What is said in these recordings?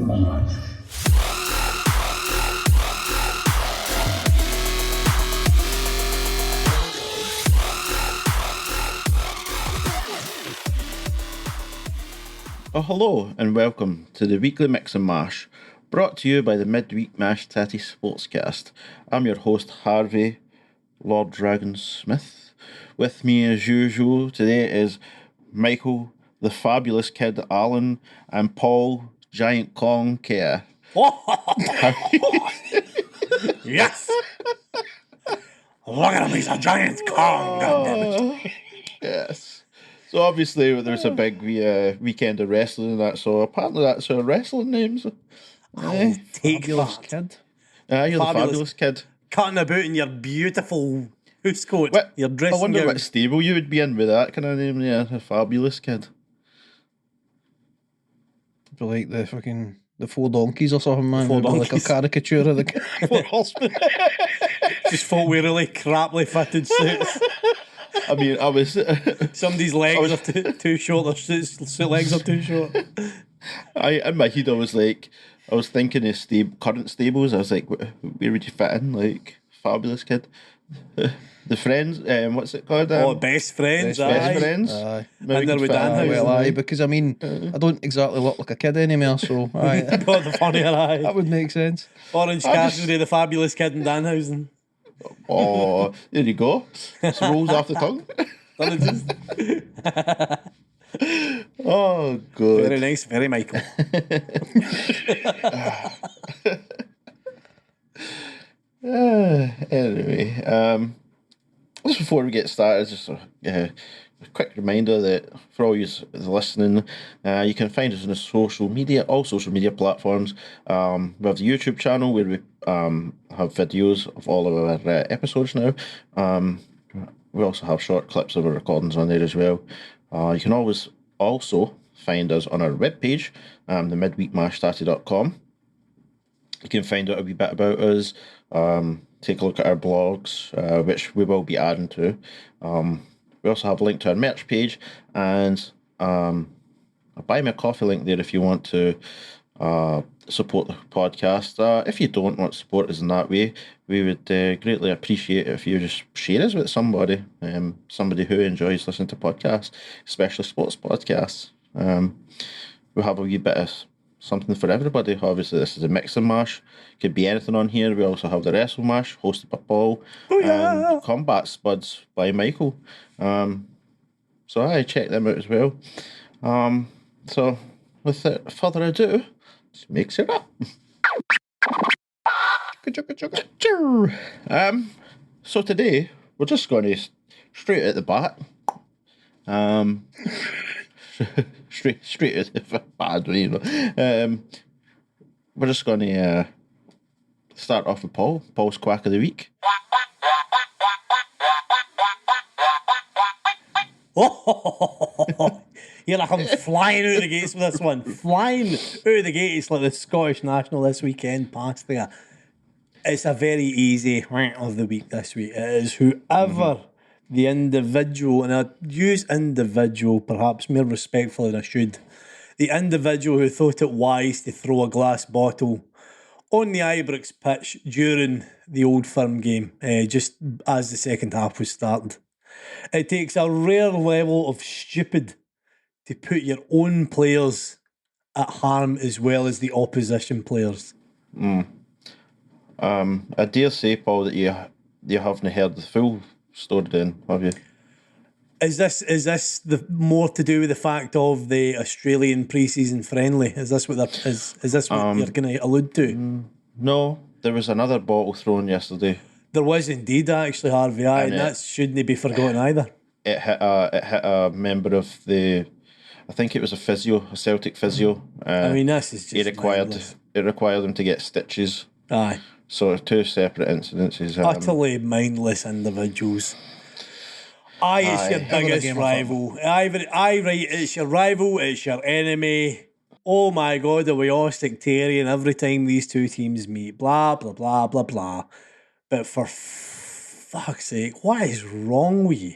Mash. Oh, hello and welcome to the weekly Mix and Mash, brought to you by the Midweek Mashed Tattie Sportscast. I'm your host, Harvey, Lord Dragon Smith. With me, as usual, today is Michael, the fabulous kid Alan, and Paul, Giant Kong Care. Yes! Look at him, he's a giant Kong, goddammit. Yes. So obviously there's a big weekend of wrestling and that, so apparently that's our wrestling names. I'll take Fabulous that. kid. You're the fabulous kid. Cutting about in your beautiful hoose coat, What? your I dressing wonder gown. what stable you would be in with that kind of name. Yeah, the fabulous kid. Be like the four donkeys or something, man. Four It'd be like a donkeys. caricature of the four horsemen. Just folk with really craply fitted suits. I mean, I was Somebody's legs are too short, their suit legs are too short. in my head I was thinking of current stables. I was like, where would you fit in? Like, fabulous kid. The Friends, what's it called? Best friends, Best aye. Friends. Aye. Maybe And they're could with fit Dan in. House. Well, aye, because I mean, I don't exactly look like a kid anymore, so aye, Got the funnier eye. that would make sense. Orange Cassidy, the fabulous kid in Danhausen. Oh, there you go. It rolls off the tongue. Oh, good. Very nice, very Michael. Anyway, just before we get started, just a quick reminder that for all you listening, you can find us on the all social media platforms. We have the YouTube channel where we have videos of all of our episodes now. We also have short clips of our recordings on there as well. You can always also find us on our webpage, the midweekmashtatty.com. You can find out a wee bit about us, take a look at our blogs, which we will be adding to. We also have a link to our merch page and a buy me a coffee link there if you want to support the podcast. If you don't want to support us in that way, we would greatly appreciate it if you just share us with somebody who enjoys listening to podcasts, especially sports podcasts. We have a wee bit of something for everybody. Obviously, this is a mix and mash. Could be anything on here. We also have the Wrestle Mash, hosted by Paul, and Combat Spuds by Michael. So I check them out as well. So without further ado, let's mix it up. So today we're just going to straight at the bat. Straight at the bad, you know. We're just going to start off with Paul's Quack of the Week. You're like, I'm flying out of the gates with this one. Flying out of the gates like the Scottish National this weekend past there. It's a very easy of the week this week. It is whoever the individual, and I use individual perhaps more respectfully than I should, the individual who thought it wise to throw a glass bottle on the Ibrox pitch during the Old Firm game, just as the second half was starting. It takes a rare level of stupid to put your own players at harm as well as the opposition players. I dare say, Paul, that you haven't heard the full story then, have you? Is this the more to do with the fact of the Australian pre-season friendly? Is this what is this what you're going to allude to? No, there was another bottle thrown yesterday. There was indeed, actually, Harvey, and that shouldn't be forgotten either. It hit a member of I think it was a Celtic physio. I mean, this is just it required him to get stitches. Aye. So two separate incidences. Utterly mindless individuals. It's your biggest rival. It's your rival, it's your enemy. Oh my God, are we all sectarian every time these two teams meet? Blah, blah, blah, blah, blah. But for fuck's sake, what is wrong with you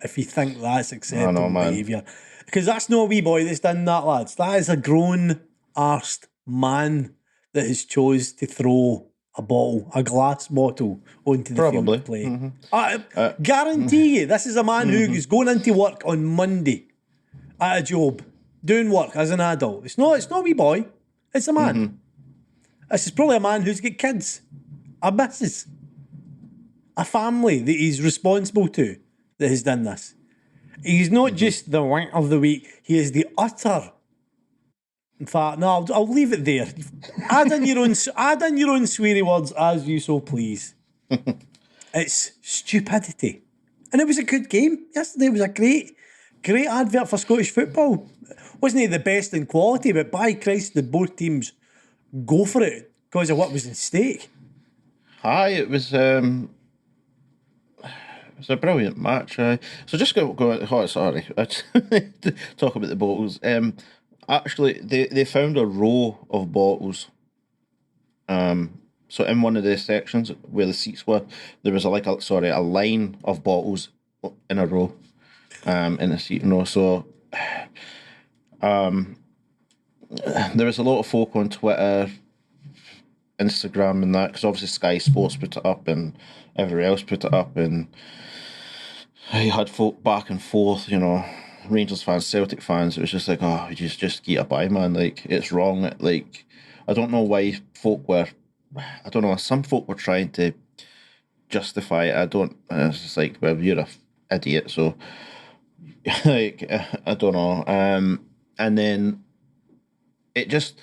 if you think that's acceptable behaviour? Because that's no wee boy that's done that, lads. That is a grown-arsed man that has chose to throw a glass bottle onto the field Probably. of play. I guarantee you, this is a man who's going into work on Monday at a job, doing work as an adult. It's not a wee boy. It's a man. This is probably a man who's got kids, a missus, a family that he's responsible to that has done this. He's not just the wank of the week, he is the utter. In fact, no, I'll leave it there. Add in your own sweary words as you so please. It's stupidity. And it was a good game. Yesterday was a great advert for Scottish football. Wasn't he the best in quality, but by Christ, did both teams go for it because of what was at stake. Aye, it was a brilliant match. So just go. Oh, sorry, talk about the bottles. Actually, they found a row of bottles. So in one of the sections where the seats were, there was a line of bottles in a row, in a seat. So, there was a lot of folk on Twitter, Instagram, and that, because obviously Sky Sports put it up and everywhere else put it up, and you had folk back and forth, Rangers fans, Celtic fans. It was just like, oh, just get it by, man. Like, it's wrong. Like, I don't know why some folk were trying to justify it. It's just like, well, you're an idiot, so like, I don't know. And then it just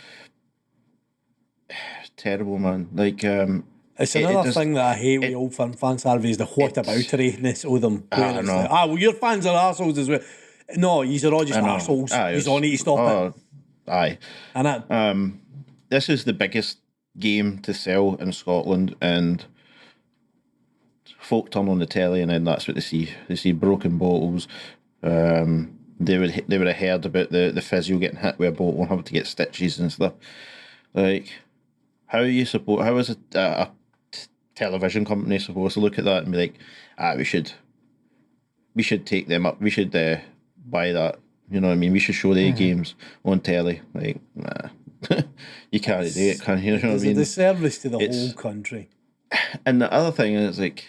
terrible, man. Like, it's another thing that I hate with old fans, Harvey, is the whataboutery-ness of them. I know. Like, well, your fans are arseholes as well. No, these are all just arseholes. You all need to stop it. Aye. And this is the biggest game to sell in Scotland, and folk turn on the telly, and then that's what they see. They see broken bottles. They would have heard about the physio getting hit with a bottle and having to get stitches and stuff. Like, how is a television company supposed to look at that and be like, we should take them up. We should buy that. You know what I mean? We should show their games on telly. Like, nah. You can't do it, can you? You know what I mean? It's a disservice to the whole country. And the other thing is, like,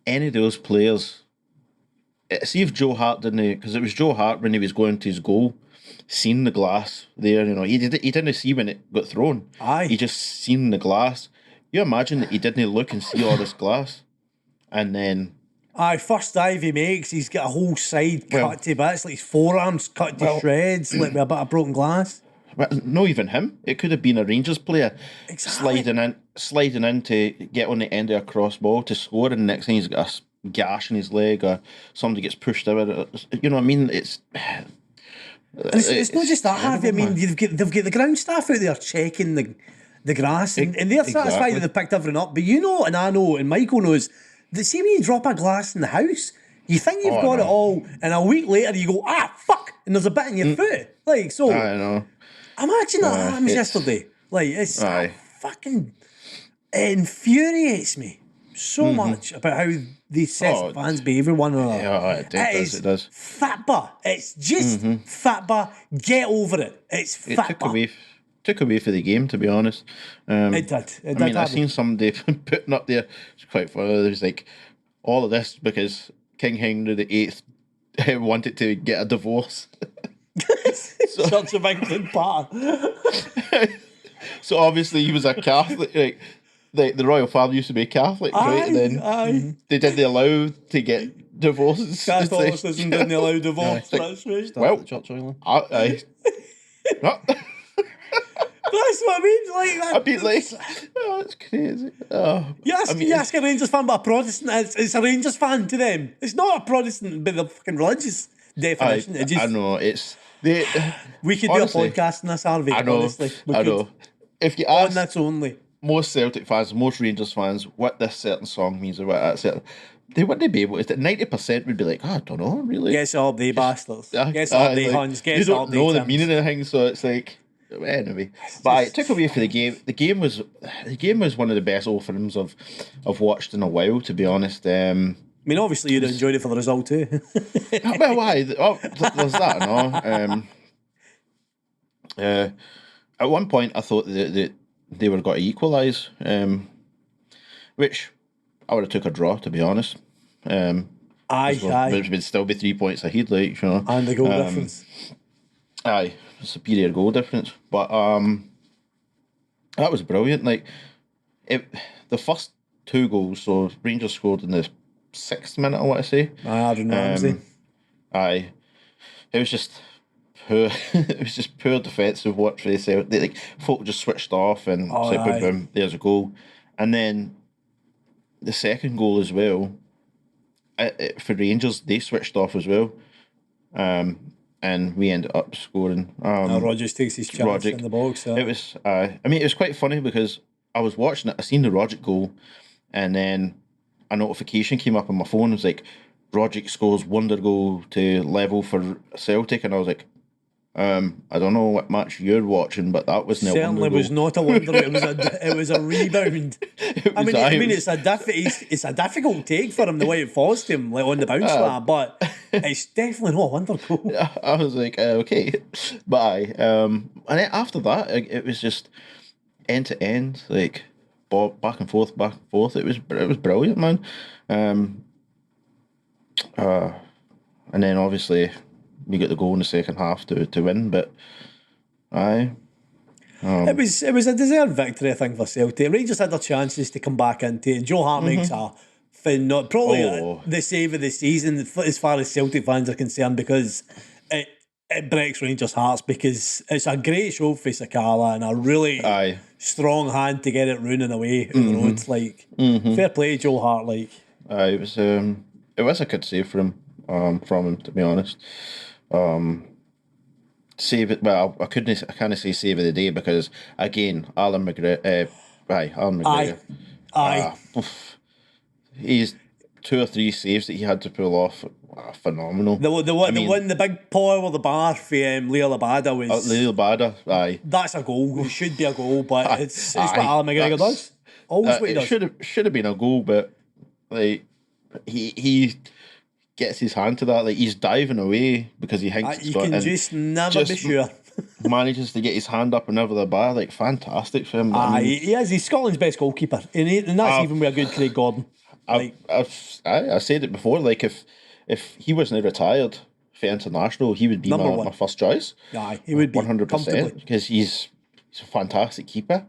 any of those players, see if Joe Hart didn't, because it was Joe Hart when he was going to his goal, seen the glass there, he didn't see when it got thrown. Aye. He just seen the glass. You imagine that he didn't look and see all this glass, and then first dive he makes, he's got a whole side cut to bits, like his forearms cut to shreds, like with a bit of broken glass. But not even him. It could have been a Rangers player sliding in to get on the end of a cross ball to score, and the next thing he's got a gash in his leg, or somebody gets pushed out. You know what I mean? It's not just that, Harvey. I mean, they've got the ground staff out there checking the grass, and they're satisfied that they've picked everything up. But you know, and I know, and Michael knows, that see when you drop a glass in the house, you think you've got it all, and a week later you go, fuck, and there's a bit in your foot. Like, so. I know. Imagine that happens yesterday. Like, it's fucking, it infuriates me so much about how these sets of fans behave with one another. Yeah, it does. Fatba. It's just fatba. Get over it. It's fatba. Took away for the game, to be honest. It did. I seen somebody putting up there, it's quite funny, there's like, all of this because King Henry VIII wanted to get a divorce. Such a big part. So obviously he was a Catholic, like the royal family used to be Catholic, right? And then they didn't allow to get divorces. Catholicism didn't allow divorce. That's right. Well, the Church of I That's what I mean. Like that. I'd be like, it's crazy. You ask a Rangers fan, but a Protestant, it's a Rangers fan to them. It's not a Protestant by the fucking religious definition. I know it's. We could honestly, do a podcast on this, Harvey. I know. Honestly, I know. If you ask that's only most Celtic fans, most Rangers fans, what this certain song means or what that certain, they wouldn't be able to. 90% would be like, I don't know, really. Guess up, they bastards. Guess up, they Huns. Guess you up, don't know the meaning of things, so it's like. Anyway, but it took away for the game. The game was one of the best Old Firms I've watched in a while, to be honest. I mean, obviously you'd enjoyed it for the result too. Well, why? There's that, no. At one point, I thought that they were going to equalise, which I would have took a draw, to be honest. Aye. Which would still be 3 points ahead, like, you know. And the goal difference. Aye, superior goal difference. But that was brilliant. Like, the first 2 goals, so Rangers scored in the 6th minute, I want to say. Aaron Ramsey. Aye. It was just poor. It was just poor defensive work for Celtic. Like, folk just switched off and it's like, boom, boom, there's a goal. And then the second goal as well, for Rangers, they switched off as well. And we ended up scoring. Rodgers takes his chance in the box. It was, I mean, it was quite funny because I was watching it, I seen the Rodgers goal, and then a notification came up on my phone. It was like, Rodgers scores wonder goal to level for Celtic, and I was like, I don't know what match you're watching, but that was certainly was not a wonder. It was a rebound. I mean, it's a difficult take for him the way it falls to him, like on the bounce but it's definitely not a wonder goal. I was like, okay, bye. And then after that, it was just end to end, like back and forth. It was brilliant, man. And then obviously we got the goal in the second half to win, but aye. It was a deserved victory, I think, for Celtic. Rangers had their chances to come back into it, and Joe Hart makes a probably the save of the season as far as Celtic fans are concerned, because it breaks Rangers' hearts, because it's a great show for Sakala and a really strong hand to get it running away on the road. Like, fair play, Joe Hart. Like, it was a good save from him, to be honest. Save it. Well, I can't say save of the day, because again, Alan McGregor. He's 2 or 3 saves that he had to pull off. Phenomenal. The big paw over the bar for Leo Labada was. Leo Labada, aye. That's a goal. It should be a goal, but it's what Alan McGregor does. Always what he does. Should have been a goal, but like he gets his hand to that. Like, he's diving away because he thinks you can just never be sure. Manages to get his hand up and over the bar. Like, fantastic for him. He is. He's Scotland's best goalkeeper, and that's even with a good Craig Gordon. I said it before. Like, if he wasn't retired for international, he would be my first choice. Aye, he would be 100%, because he's a fantastic keeper.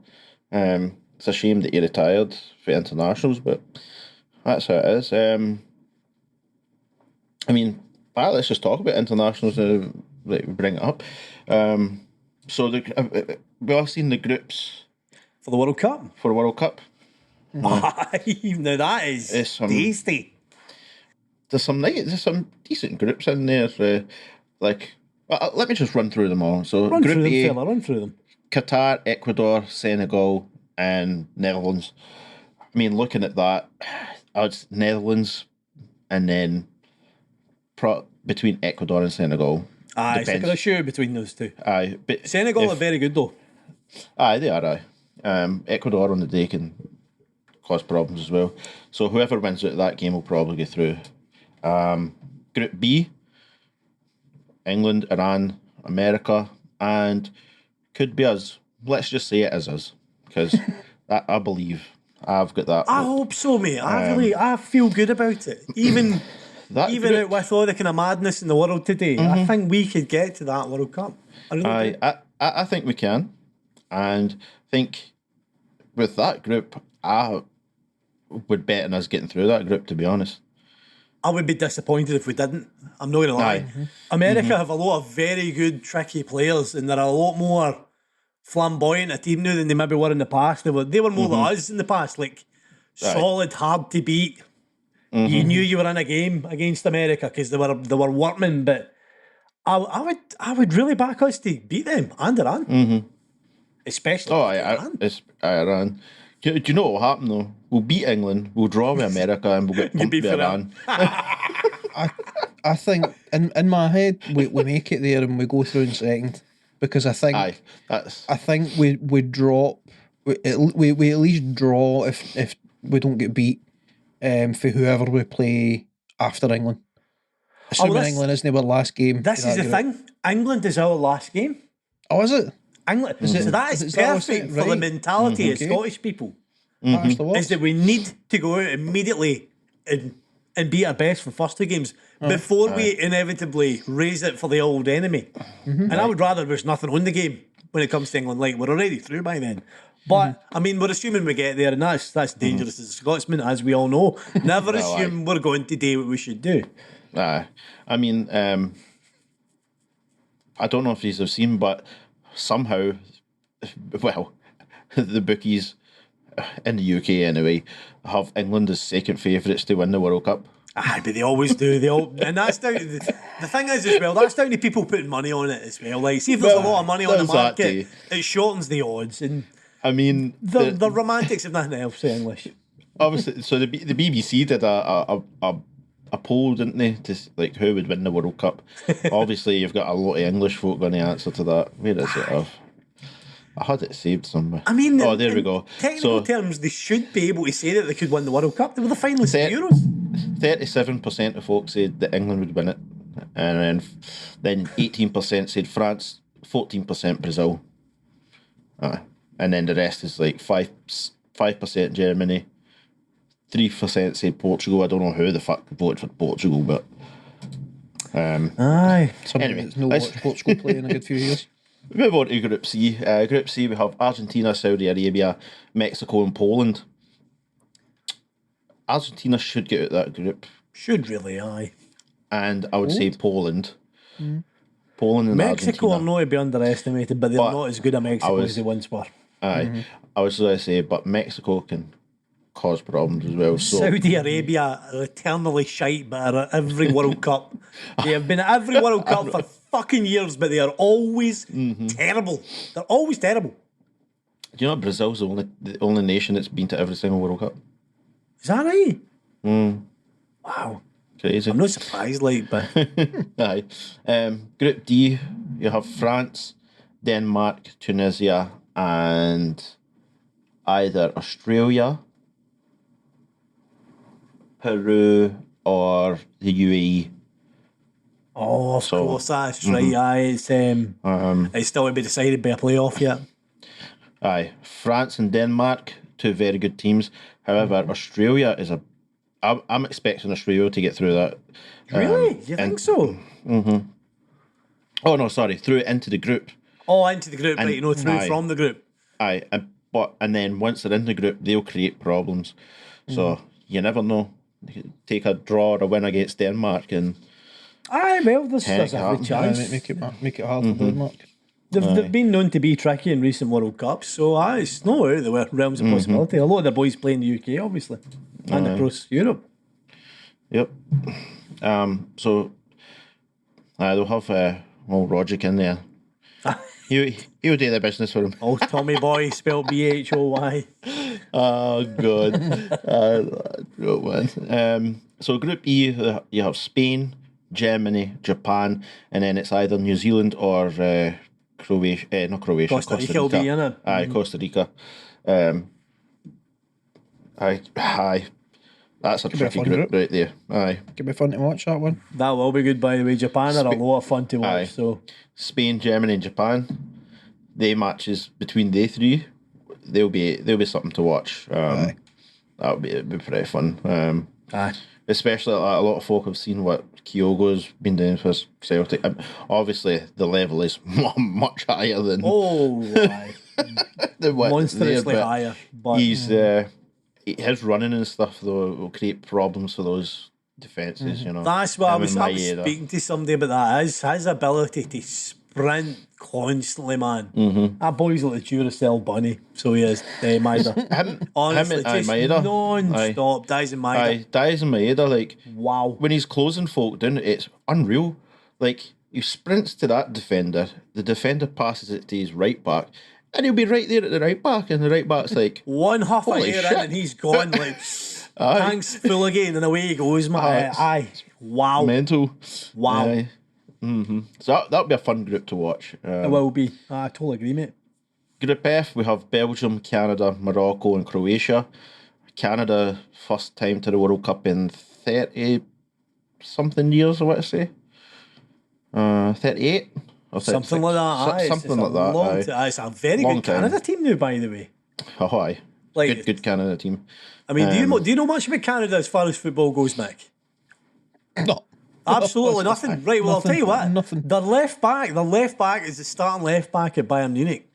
It's a shame that he retired for internationals, but that's how it is. I mean, let's just talk about internationals. Bring it up. So we all seen the groups for the World Cup. Now that is tasty. There's some decent groups in there. Let me just run through them all. So run Group A, run through them. Qatar, Ecuador, Senegal, and Netherlands. I mean, looking at that, Netherlands, and then between Ecuador and Senegal. It's like a shoe between those two. Aye, but Senegal are very good though. Aye, they are. Ecuador on the day can cause problems as well. So whoever wins out of that game will probably get through. Group B, England, Iran, America, and could be us. Let's just say it is us, because I believe I've got that. I hope so, mate. I feel good about it. Even with all the kind of madness in the world today, I think we could get to that World Cup. I think we can, and think with that group, I would bet on us getting through that group, to be honest. I would be disappointed if we didn't. I'm not going to lie. America have a lot of very good, tricky players, and they're a lot more flamboyant a team now than they maybe were in the past. They were more like us in the past, like solid, hard to beat. You knew you were in a game against America because they were workmen, but I would really back us to beat them and Iran, especially Iran. Iran. Do you know what will happen though? We'll beat England, we'll draw with America, and we'll get pumped with Iran. I think in my head we make it there and we go through in second, because I think we drop. We at least draw if we don't get beat for whoever we play after England. Assuming England isn't our last game. This is the thing. England is our last game. Oh, is it? England. That is Is that what's perfect it? for the Right. mentality of Okay. Scottish people. That's the Is worst. that we need to go out immediately and be our best for first two games before we inevitably raise it for the old enemy. And I would rather there's nothing on the game when it comes to England. Like, we're already through by then. But I mean, we're assuming we get there, and that's dangerous as a Scotsman, as we all know. Never assume we're going to do what we should do. I mean, I don't know if you have seen, but somehow, well, the bookies in the UK anyway have England as second favourites to win the World Cup. But they always do. And that's down. The thing is, as well, that's down to people putting money on it as well. Like, see if there's a lot of money on the market, it shortens the odds. And I mean, the romantics of nothing else, the English. Obviously, so the BBC did a poll, didn't they, to like who would win the World Cup? Obviously, you've got a lot of English folk going to answer to that. Where is it? I had it saved somewhere. I mean, oh, there we go. Technical terms, they should be able to say that they could win the World Cup. They were the finalists of Euros. 37% of folks said that England would win it, and then 18% said France, 14% Brazil, and then the rest is like 5% Germany, 3% said Portugal. I don't know who the fuck voted for Portugal, but aye. Anyway, no watch Portugal play in a good few years. Move on to Group C. Group C, we have Argentina, Saudi Arabia, Mexico, and Poland. Argentina should get out that group. Should really, aye. And I would say Poland. Poland and Mexico Argentina. are not to be underestimated, but they're not as good a Mexico as they once were. Aye. I was going to say, but Mexico can cause problems as well. So. Saudi Arabia are eternally shite, but are at every World Cup. They have been at every World Cup for fucking years, but they are always terrible. They're always terrible. Do you know Brazil's the only nation that's been to every single World Cup? Is that right? Wow. Crazy. I'm not surprised, like, but... Aye. Group D, you have France, Denmark, Tunisia, and either Australia, Peru, or the UAE. Oh, of course, that's right. Aye, it's still to be decided by a playoff yet. Aye. France and Denmark, two very good teams. However, Australia is I'm expecting Australia to get through that. Really? You think so? Oh, no, sorry. Through into the group. Oh, into the group, and, right, through from the group. Aye. And then once they're in the group, they'll create problems. So you never know. You could take a draw or a win against Denmark and... Aye, well, there's every chance. Make it hard for Denmark. They've been known to be tricky in recent World Cups, so it's not out of the realms of possibility. A lot of their boys play in the UK, obviously, and across Europe. Yep. So they'll have Roderick in there. He'll do the business for him. Oh, Tommy Boy, spelled BHOY. Oh, God. Man. So Group E, you have Spain, Germany, Japan, and then it's either New Zealand or Croatia. Not Croatia. Costa Rica will be in it. Aye, Costa Rica. Aye. That's a tricky group right there. Aye. Could be fun to watch that one. That will be good, by the way. Japan are a lot of fun to watch. Aye. So Spain, Germany, and Japan. They matches between they three. They'll be something to watch. Aye. That'll be pretty fun. aye. Especially a lot of folk have seen what Kyogo's been doing for Celtic. Obviously, the level is much higher than Aye. than what Monstrously there, higher. But he's his running and stuff though will create problems for those defences. You know, that's what I was Maeda. speaking to somebody about that. His ability to sprint constantly, man. That boy's like the Duracell bunny. So he is, Maeda. Honestly, him and just Maeda. non-stop. Dies and Maeda. Aye, Dies and Maeda, like Wow. when he's closing folk down, it's unreal. Like he sprints to that defender, the defender passes it to his right back, and he'll be right there at the right back, and the right back's like One half a holy hair shit. in and he's gone. Like thanks, full again, and away he goes, man. Aye. Wow. mental. Wow. Aye. So that'll be a fun group to watch. It will be. I totally agree, mate. Group F, we have Belgium, Canada, Morocco, and Croatia. Canada, first time to the World Cup in 30 something years, I want to say. 38. Something like that. Aye. Something like that. It's a very Long good time. Canada team now, by the way. Oh, aye. Like, Good Canada team. I mean, do you know much about Canada as far as football goes, Mick? No. Absolutely nothing. Right, well, I'll tell you what. Nothing. Their left back is the starting left back at Bayern Munich.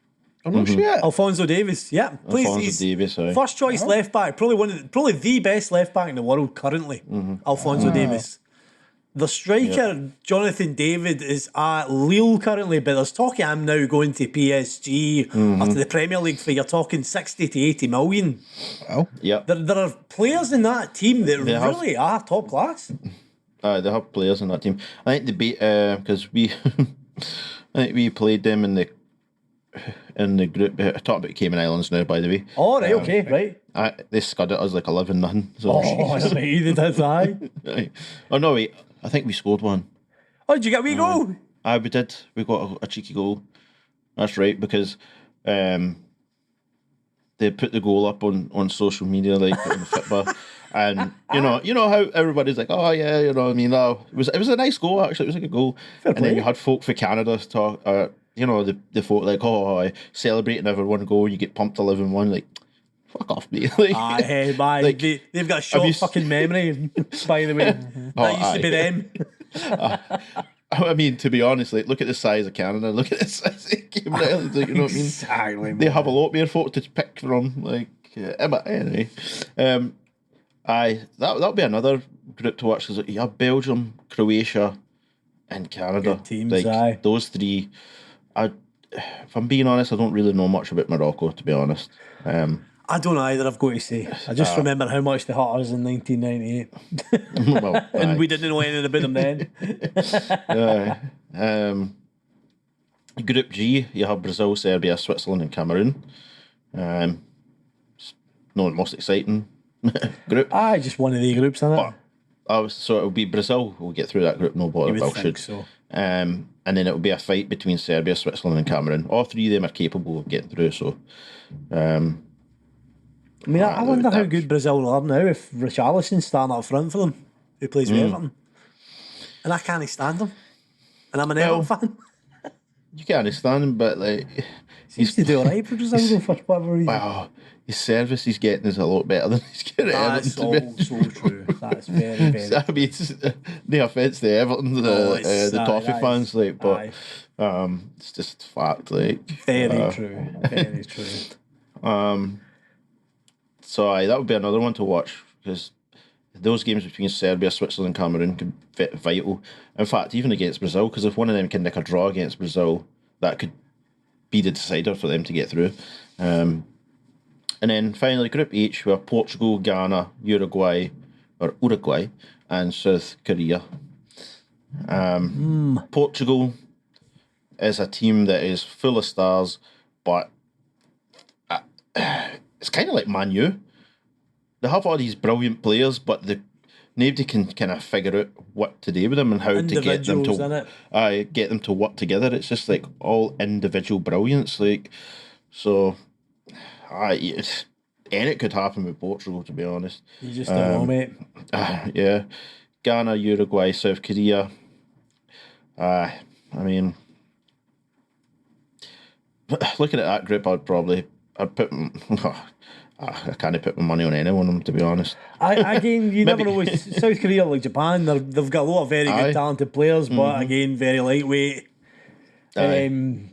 Oh, no shit. Alphonso Davies, yeah. Please, Alphonso Davies, aye. first choice left back, probably the best left back in the world currently. Alphonso Davies. The striker, Jonathan David, is at Lille currently, but there's talk of him now going to PSG after the Premier League for you're talking 60 to 80 million. Well, Yeah. There are players in that team that really are top class. They have players in that team. I think they beat because we, I think we played them in the group. Talking about Cayman Islands now, by the way. Oh, right, okay, right. They scudded us like 11-0. So Oh, right, they did, aye. Oh no, wait. I think we scored one. Oh, did you get a wee goal? Aye, we did. We got a cheeky goal. That's right, because they put the goal up on social media, like on the Fitbar. And you know how everybody's like, oh yeah, you know what I mean. Oh, it was a nice goal actually. It was a good goal. And then you had folk for Canada talk. The folk like, oh, celebrating every one goal. You get pumped 11-1. Like, fuck off, mate. Like, Aye, bye. like, They've got a short fucking memory, by the way. That used to be them. I mean, to be honest, like, look at the size of Canada. Look at the size of Cayman Islands. Like, you know what I mean? Exactly. They have a lot more folk to pick from. Like, but anyway, that'll be another group to watch because you have Belgium, Croatia, and Canada. Good teams, like aye. those three. If I'm being honest, I don't really know much about Morocco. To be honest, I don't either, I've got to say. I just remember how much they hurt us in 1998. well, And we didn't know anything about them then. Group G, you have Brazil, Serbia, Switzerland, and Cameroon. Not the most exciting group. Aye, just one of the groups, isn't it? So it'll be Brazil who will get through that group, no bother. You would think so. And then it'll be a fight between Serbia, Switzerland, and Cameroon. All three of them are capable of getting through. So, I mean, I wonder how good Brazil are now if Richarlison's starting up front for them, who plays with Everton. And I can't stand him. And I'm an Everton fan. You can't understand him, but like Seems to do alright for Brazil for whatever reason. Wow, his service he's getting is a lot better than he's getting at That's Everton. so true. That's very, very I mean, no offense to Everton, the Toffee fans, like, but it's just fact, like very true, very true. So that would be another one to watch because those games between Serbia, Switzerland, and Cameroon could be vital. In fact, even against Brazil, because if one of them can nick a draw against Brazil, that could be the decider for them to get through. And then finally, Group H, we have Portugal, Ghana, Uruguay, and South Korea. Portugal is a team that is full of stars, but it's kind of like Man U. They have all these brilliant players, but nobody can kind of figure out what to do with them and how to get them to work together. It's just like all individual brilliance. Like, so, it could happen with Portugal, to be honest. You just don't know, mate. Yeah. Ghana, Uruguay, South Korea. I mean, looking at that group, I can't put my money on any one of them, to be honest. Again, you never know with South Korea, like Japan, they've got a lot of very good talented players, but again, very lightweight. You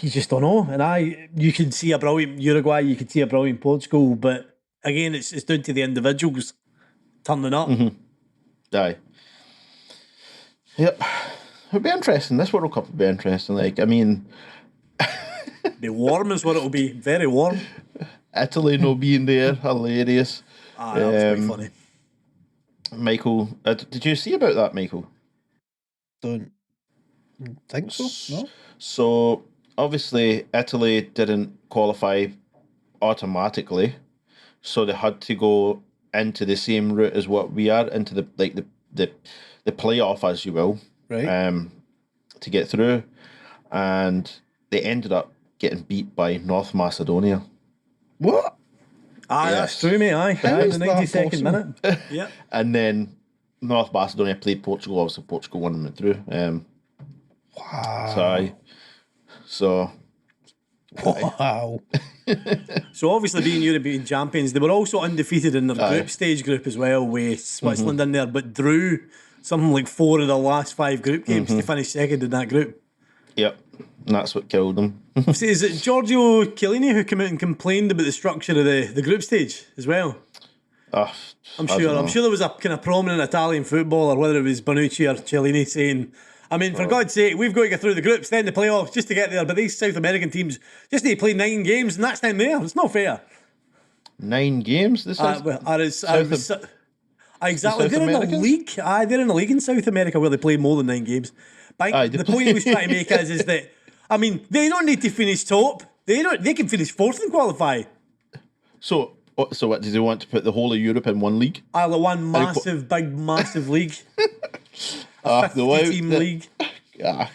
just don't know. And you can see a brilliant Uruguay, you can see a brilliant Portugal, but again, it's down to the individuals turning up. Aye. Yep. It'll be interesting. This World Cup will be interesting. Like, I mean, be warm is what it'll be. Very warm. Italy no being there, hilarious. That was pretty funny. Michael, did you see about that, Michael? Don't think so. No. So obviously Italy didn't qualify automatically, so they had to go into the same route as what we are, into the playoff, as you will, right? To get through, and they ended up getting beat by North Macedonia. What? That's true, mate. In the 92nd minute. Yeah. And then North Macedonia played Portugal. Obviously, Portugal won them through. Wow. So Wow. So obviously being European champions, they were also undefeated in their group stage group as well, with Switzerland in there, but drew something like 4 of the last 5 group games to finish second in that group. yep, and that's what killed them. So is it Giorgio Chiellini who came out and complained about the structure of the group stage as well? I'm sure there was a kind of prominent Italian footballer, whether it was Bonucci or Chiellini, saying, I mean, for God's sake, we've got to get through the groups, then the playoffs, just to get there. But these South American teams just need to play 9 games, and that's time there. It's not fair. 9 games? Exactly. They're in the league. They're in the league in South America where they play more than 9 games. But the point he was trying to make is that, I mean, they don't need to finish top. They can finish 4th and qualify. So what, did they want to put the whole of Europe in one league? One massive league. A 50-team league. As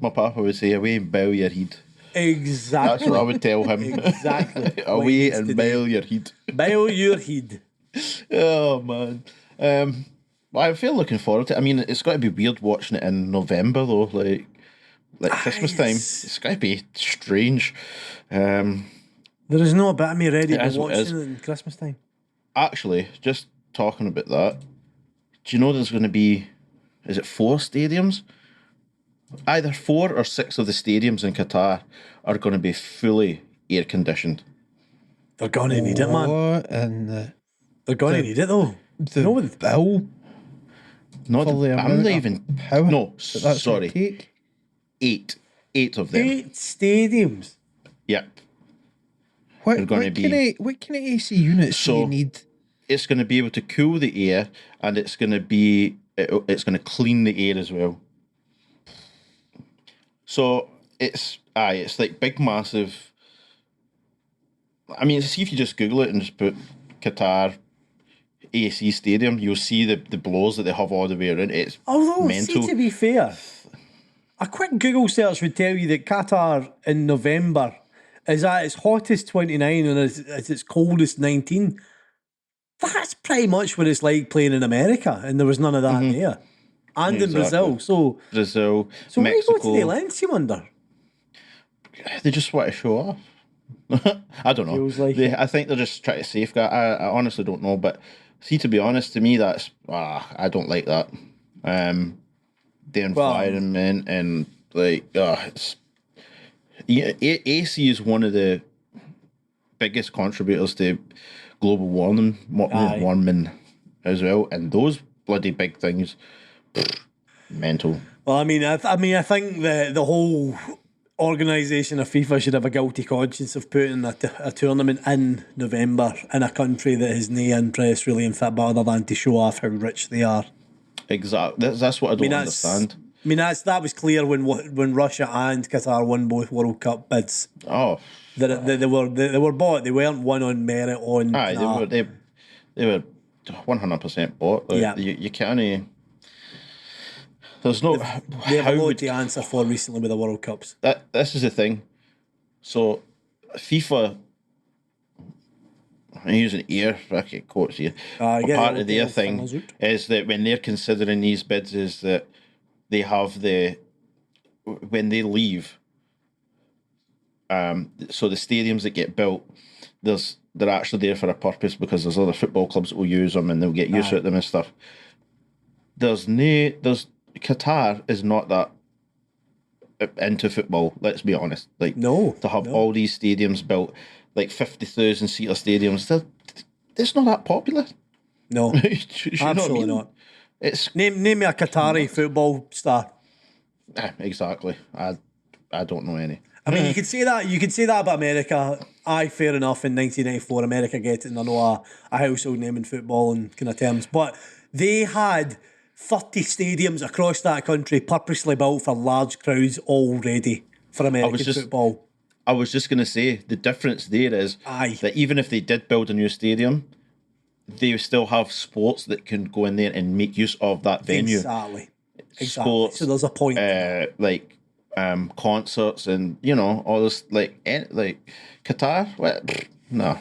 my papa would say, away and bow your head. Exactly. That's what I would tell him. Exactly. Away and bow your head. Bow your head. Oh, man. I feel looking forward to it. I mean, it's got to be weird watching it in November, though. Like Christmas time. It's got to be strange. There is no bit of me ready to watch it in Christmas time. Actually, just talking about that, do you know there's going to be, is it 4 stadiums? Either 4 or 6 of the stadiums in Qatar are going to be fully air conditioned. They're going to need it, man. They're going to need it, though. The bill. I'm not even. Power. No, sorry. 8 of them. 8 stadiums. Yep. What kind of AC units do you need? It's going to be able to cool the air, and it's going to clean the air as well. So it's like big, massive. I mean, see if you just Google it and just put Qatar AC Stadium, you'll see the blows that they have all the way around. It's mental. See, to be fair, a quick Google search would tell you that Qatar in November is at its hottest 29 and at its coldest 19. That's pretty much what it's like playing in America, and there was none of that there. And in Brazil. So Mexico. Why go to the lengths, you wonder? They just want to show off. I don't know. I think they're just trying to safeguard. I honestly don't know, but see, to be honest, to me, that's I don't like that. The environment and AC is one of the biggest contributors to global warming as well, and those bloody big things, mental. Well, I mean, I think the whole organisation of FIFA should have a guilty conscience of putting a tournament in November in a country that has no interest really in football other than to show off how rich they are. Exactly. That's what I don't understand. I mean, that was clear when Russia and Qatar won both World Cup bids. Oh, they were bought. They weren't won on merit. They were 100% bought. You can't. There's no. They have a lot to answer for recently with the World Cups. This is the thing. So, FIFA. I'm using air bracket quotes here. Part of their thing is that when they're considering these bids, is that they have when they leave. So the stadiums that get built, they're actually there for a purpose because there's other football clubs that will use them and they'll get used to them and stuff. Qatar is not that into football. Let's be honest. To have all these stadiums built, like 50,000 seater stadiums, it's not that popular. No, absolutely not. It's name me a Qatari football star. Exactly. I don't know any. I mean, you could say that about America. Fair enough. In 1994, America getting a household name in football and kind of terms, but they had 30 stadiums across that country purposely built for large crowds already for American football. I was just going to say, the difference there is that even if they did build a new stadium, they still have sports that can go in there and make use of that venue. Exactly. Sports, so there's a point. Concerts and, all this, like Qatar? No.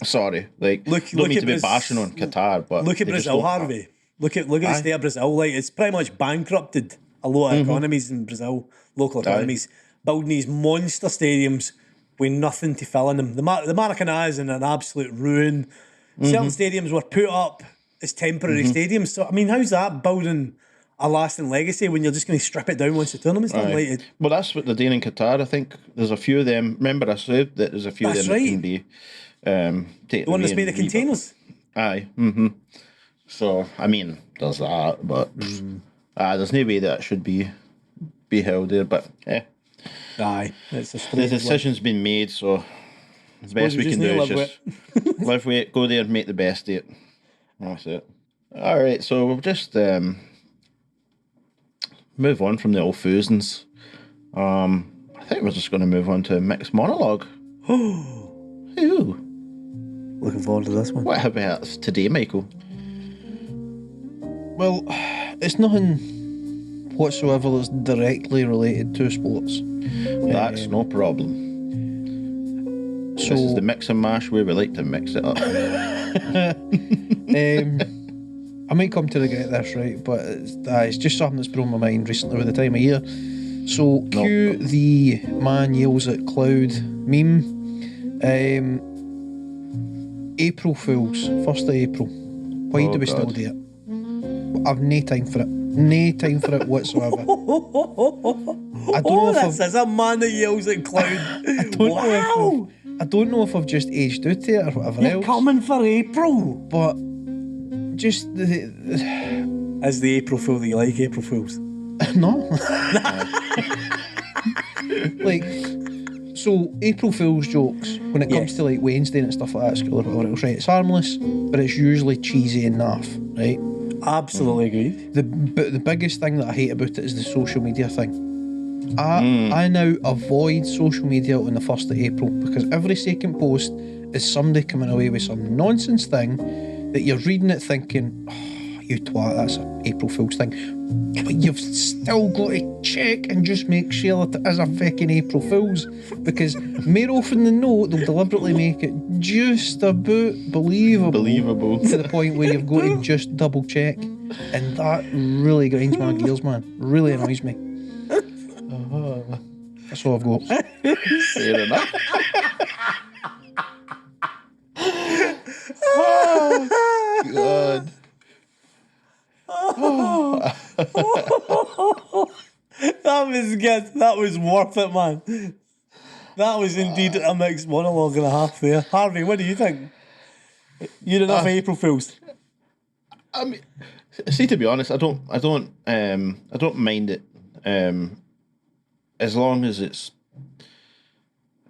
Sorry. Don't mean to be bashing on Qatar, but... Look at Brazil, Harvey. Look at the state of Brazil. Like, it's pretty much bankrupted a lot of economies in Brazil, local economies, building these monster stadiums with nothing to fill in them. The Maracanã is in an absolute ruin. Certain stadiums were put up as temporary stadiums. So, I mean, how's that building a lasting legacy when you're just going to strip it down once the tournament's done? Like, well, that's what they're doing in Qatar. I think there's a few of them. Remember, I said that there's a few of them that can be taken. The one that's made of containers. Aye. So, I mean, there's that, but there's no way that should be held there. But aye, it's the decision's been made, so the best we can do is just live with it, go there and make the best of it. That's it. All right, so we'll just move on from the old Fusins. I think we're just going to move on to a mixed monologue. Ooh. Looking forward to this one. What about today, Michael? Well, it's nothing whatsoever that's directly related to sports. That's no problem. So, this is the mix and mash where we like to mix it up. I might come to regret this, right? But it's just something that's blown my mind recently with the time of year. So, cue the man yells at cloud meme. April Fools, 1st of April. Why do we still do it? I've no time for it. No time for it whatsoever. I don't know if this is a man that yells at cloud. I don't know if I've just aged out to it or whatever You're else. coming for April. But just Is the April Fool that you like April Fools? no. Like, so April Fool's jokes, when it comes to like Wednesday and stuff like that, school or whatever else, right? It's harmless, but it's usually cheesy enough, right? Absolutely agreed. But the biggest thing that I hate about it is the social media thing. I now avoid social media on the 1st of April because every second post is somebody coming away with some nonsense thing that you're reading it thinking, oh, you twat, that's an April Fool's thing. But you've still got to check and just make sure that it is a fucking April Fool's, because more often than not, they'll deliberately make it just about believable to the point where you've got to just double check. And that really grinds my gears, man. Really annoys me. That's all I've got. Fair enough. God. That was good. That was worth it, man. That was indeed a mixed monologue and a half there. Harvey, what do you think? You're enough April Fools. I mean, see, to be honest, I don't mind it, as long as it's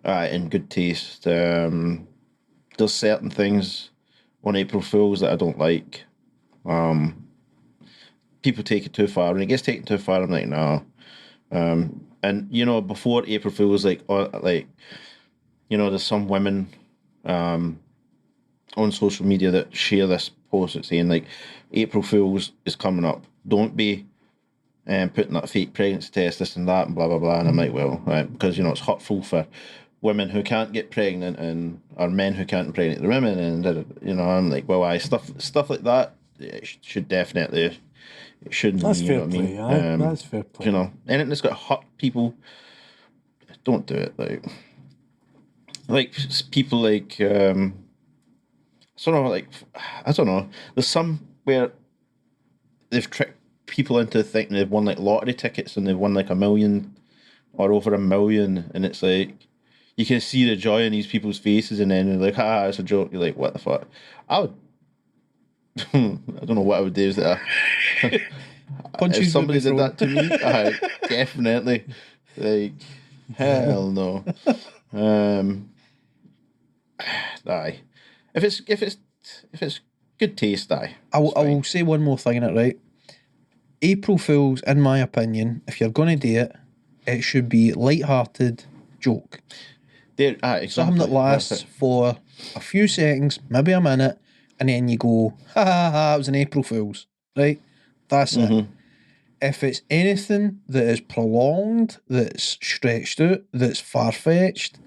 in good taste. There's certain things on April Fools that I don't like. People take it too far. When it gets taken too far, I'm like, no. And before April Fools, there's some women on social media that share this post that's saying like, April Fools is coming up. Don't be putting that fake pregnancy test, this and that, and blah blah blah. And I'm like, well, right, because it's hurtful for women who can't get pregnant or men who can't impregnate the women, and I'm like, well, stuff like that. It should definitely. It shouldn't. That's be, fair what I mean? play. That's fair play. Anything that's got to hurt people, don't do it. Like people like I don't know. There's some where they've tricked people into thinking they've won like lottery tickets and they've won like $1 million or over $1 million, and it's like you can see the joy in these people's faces, and then they're like, it's a joke. You're like, what the fuck? I would. I don't know what I would do is that. If somebody did that to me, definitely. Like, hell no. Aye. If it's good taste, I will say one more thing in it, right? April Fools, in my opinion, if you're going to do it, it should be light-hearted joke. Exactly. Something that lasts for a few seconds, maybe a minute, and then you go, ha ha ha, it was an April Fool's, right? That's it. If it's anything that is prolonged, that's stretched out, that's far-fetched,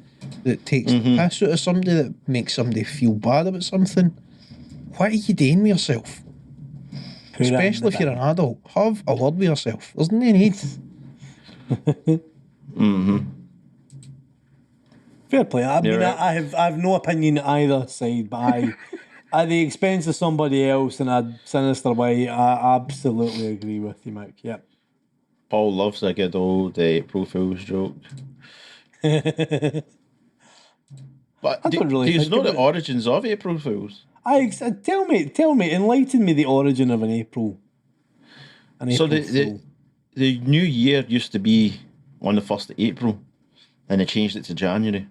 that takes the piss out of somebody, that makes somebody feel bad about something, what are you doing with yourself? Especially if you're an adult. Have a word with yourself. There's no need. Fair play. I mean, right. I have no opinion either side, but at the expense of somebody else in a sinister way, I absolutely agree with you, Mike. Yep. Paul loves a good old April Fool's joke. But I don't really do you think know of the it. origins of April Fools? Tell me, enlighten me the origin of an April. So Fool. the new year used to be on the 1st of April, and they changed it to January.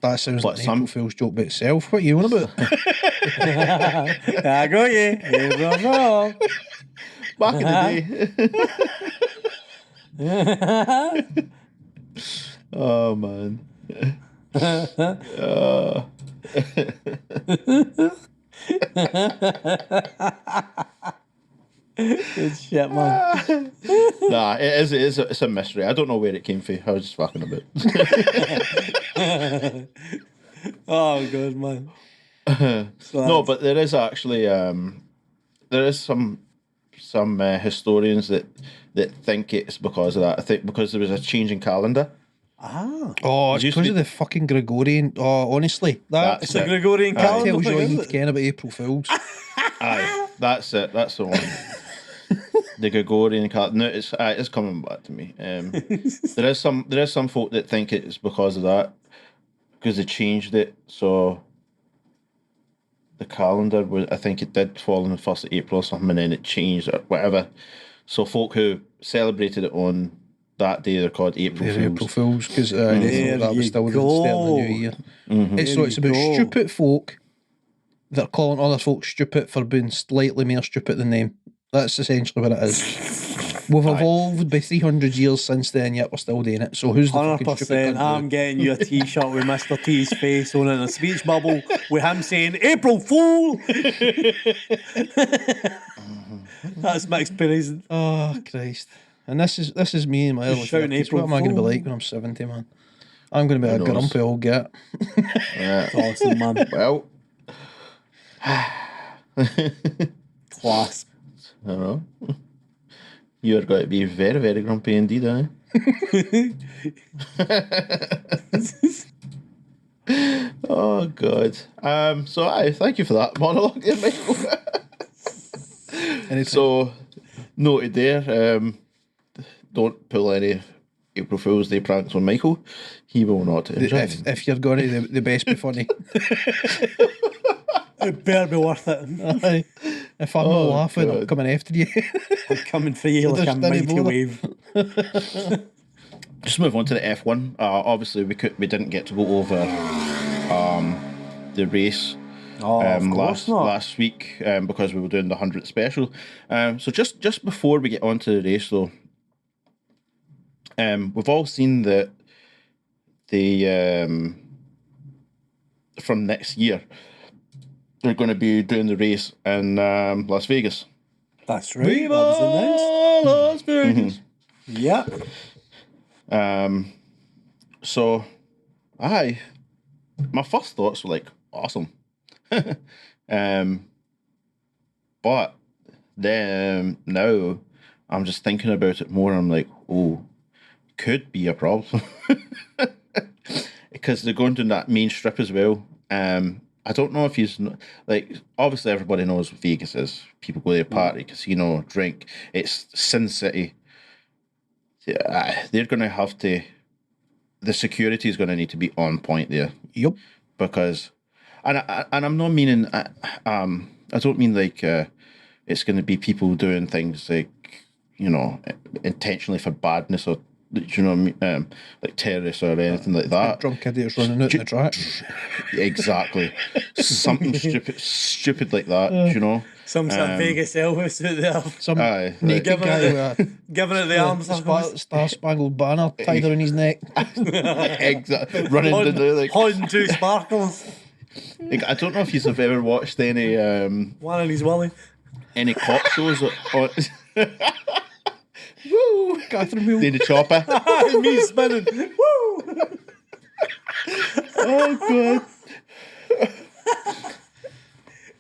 That sounds But like an April Fool's joke by itself. What are you on about? I got you. April Fool. Back in the day. Oh, man. Good shit, man. Nah, it's a mystery. I don't know where it came from. I was just fucking about. Oh, good, man. No, but there is actually there is some historians that think it's because of that. I think because there was a change in calendar. Oh, it's because of the fucking Gregorian. Oh, honestly, That's It's a it. Gregorian that calendar. tells you all you thing, need to ken about April Fools. Aye, that's it. That's the one. The Gregorian calendar. No, it's coming back to me. There is some folk that think it's because of that, because they changed it. So the calendar was, I think it did fall on the 1st of April or something, and then it changed or whatever. So folk who celebrated it on that day, they're called April They're Fools. April Fools because There that was you still the start of the new go. year. There So it's you about go. stupid folk that are calling other folk stupid for being slightly more stupid than them. That's essentially what it is. We've evolved by 300 years since then, yet we're still doing it. So who's the fucking stupid 100%. cunt? I'm getting you a T-shirt with Mr. T's face on it and a speech bubble with him saying "April Fool." That's my experience. Oh Christ! And this is me in my early shouting 30s. April What am I going to be Fool. like when I'm 70, man? I'm going to be a knows? grumpy old git. Yeah. Awesome, man. Well, Class. I don't know. You are going to be very, very grumpy indeed, eh? Oh God. So I thank you for that monologue there, Michael. So noted there. Don't pull any April Fool's Day pranks on Michael. He will not enjoy them. If you're going to, the best be funny. It better be worth it. Aye. If I'm not laughing, I'm God. coming after you. I'm coming for you like a Just any mighty bother. wave. Just move on to the F1. Obviously, we didn't get to go over the race Of course not. last week because we were doing the 100th special. So just before we get on to the race, though, we've all seen that the from next year they're going to be doing the race in Las Vegas. That's right. That was announced. Las Vegas. Yep. So, my first thoughts were like, awesome. But then now I'm just thinking about it more. I'm like, oh, could be a problem. Because they're going to that main strip as well. I don't know if he's like, obviously everybody knows what Vegas is. People go there, party, casino, drink. It's Sin City. Yeah, they're going to have to. The security is going to need to be on point there. Yep. Because, and I'm not meaning. I don't mean like it's going to be people doing things like, intentionally for badness or, like terrorists or anything like that. Drunk idiots running out in the track. Exactly. Something stupid like that, Some sort of Vegas Elvis out there. Some Aye, naked Giving guy it with Giving it the arm a circles. star-spangled banner tied around his neck. exactly. Running to the like. Holding two sparkles. Like, I don't know if you've ever watched any One in his willy. cop shows on Woo! Catherine Wheel. the chopper. Me spinning. Woo! Oh god.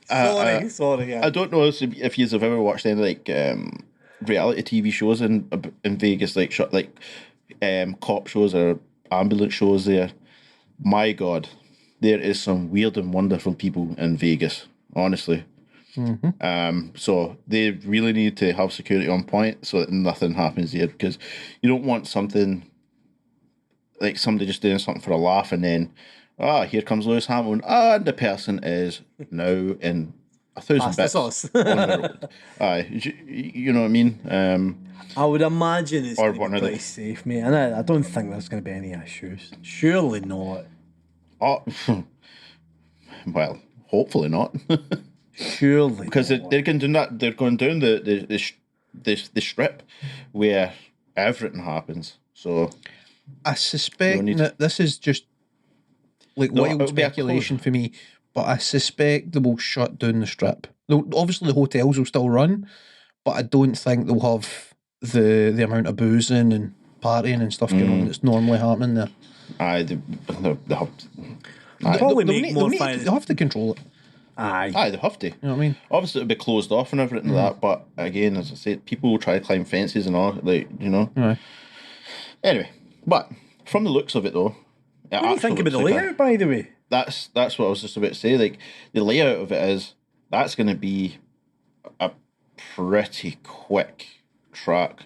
Sorry. Yeah. I don't know if you've ever watched any like reality TV shows in Vegas, like cop shows or ambulance shows. There, my God, there is some weird and wonderful people in Vegas. Honestly. So they really need to have security on point so that nothing happens here, because you don't want something like somebody just doing something for a laugh and then here comes Lewis Hamilton and the person is now in 1,000 bits on the road. You know what I mean? I would imagine it's or going to one be of the- pretty safe, mate. And I don't think there's going to be any issues. Surely not. Oh, well, hopefully not. Surely Because not. they're going down that. They're going down the strip where everything happens. So I suspect need- that this is just like No, wild it'll be a speculation for me, but I suspect they will shut down the strip. Obviously, the hotels will still run, but I don't think they'll have the amount of boozing and partying and stuff going on that's normally happening there. they have. Probably They'll make need- more they'll need- fun. They'll have to control it. Aye. They have to. You know what I mean? Obviously, it'll be closed off and everything like that. But again, as I said, people will try to climb fences and all. Like Aye. Anyway, but from the looks of it, though, What do you think about the layout, by the way? That's what I was just about to say. Like the layout of it is that's going to be a pretty quick track.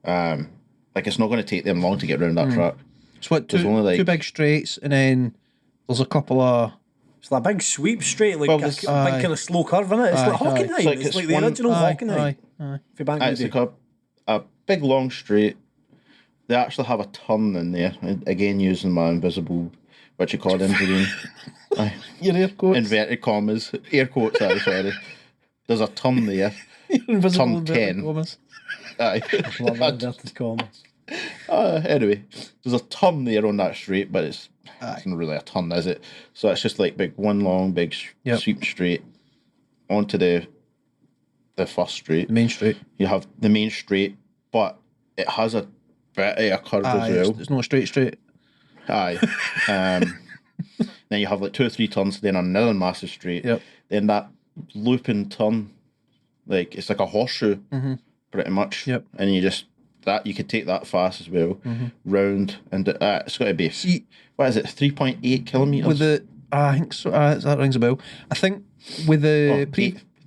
Like it's not going to take them long to get around that track. It's what There's only, like- two big straights, and then there's a couple of It's like a big sweep straight, like Well, a this- big kind of slow curve in it. It's Aye, like aye. Hockenheim. It's It's like like the one- original aye, Hockenheim. aye. For back in It's the day. like a big long straight. They actually have a turn in there. Again, using my invisible, what you call it, engineering. Your air quotes. Inverted commas, air quotes. Sorry. There's a turn there. Invisible Turn inverted 10. commas. Aye. Love that inverted commas. Anyway, there's a turn there on that straight, but it's not really a turn, is it? So it's just like one long, big Yep. sweep straight onto the first straight. The main straight. You have the main straight, but it has a bit of a curve Aye, as well. it's not straight. Aye. Then you have like 2 or 3 turns, then another massive straight. Yep. Then that looping turn, like it's like a horseshoe, pretty much. Yep. And you could take that fast as well, round, and it's got to be. See, What is it? 3.8 kilometers. with the I think so. That rings a bell. I think with the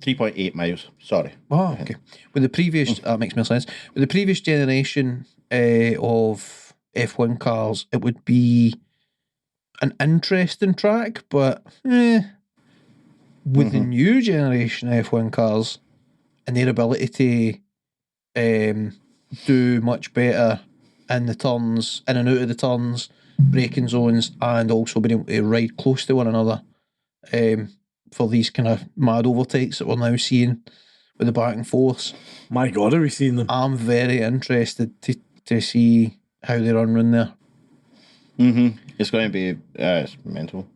3.8 miles. Sorry. Oh, okay. With the previous, that makes more sense. With the previous generation of F1 cars, it would be an interesting track, but with the new generation F1 cars and their ability to do much better in the turns, in and out of the turns, braking zones, and also being able to ride close to one another. For these kind of mad overtakes that we're now seeing with the back and forths. My God, are we seeing them? I'm very interested to see how they run around there. It's going to be it's mental.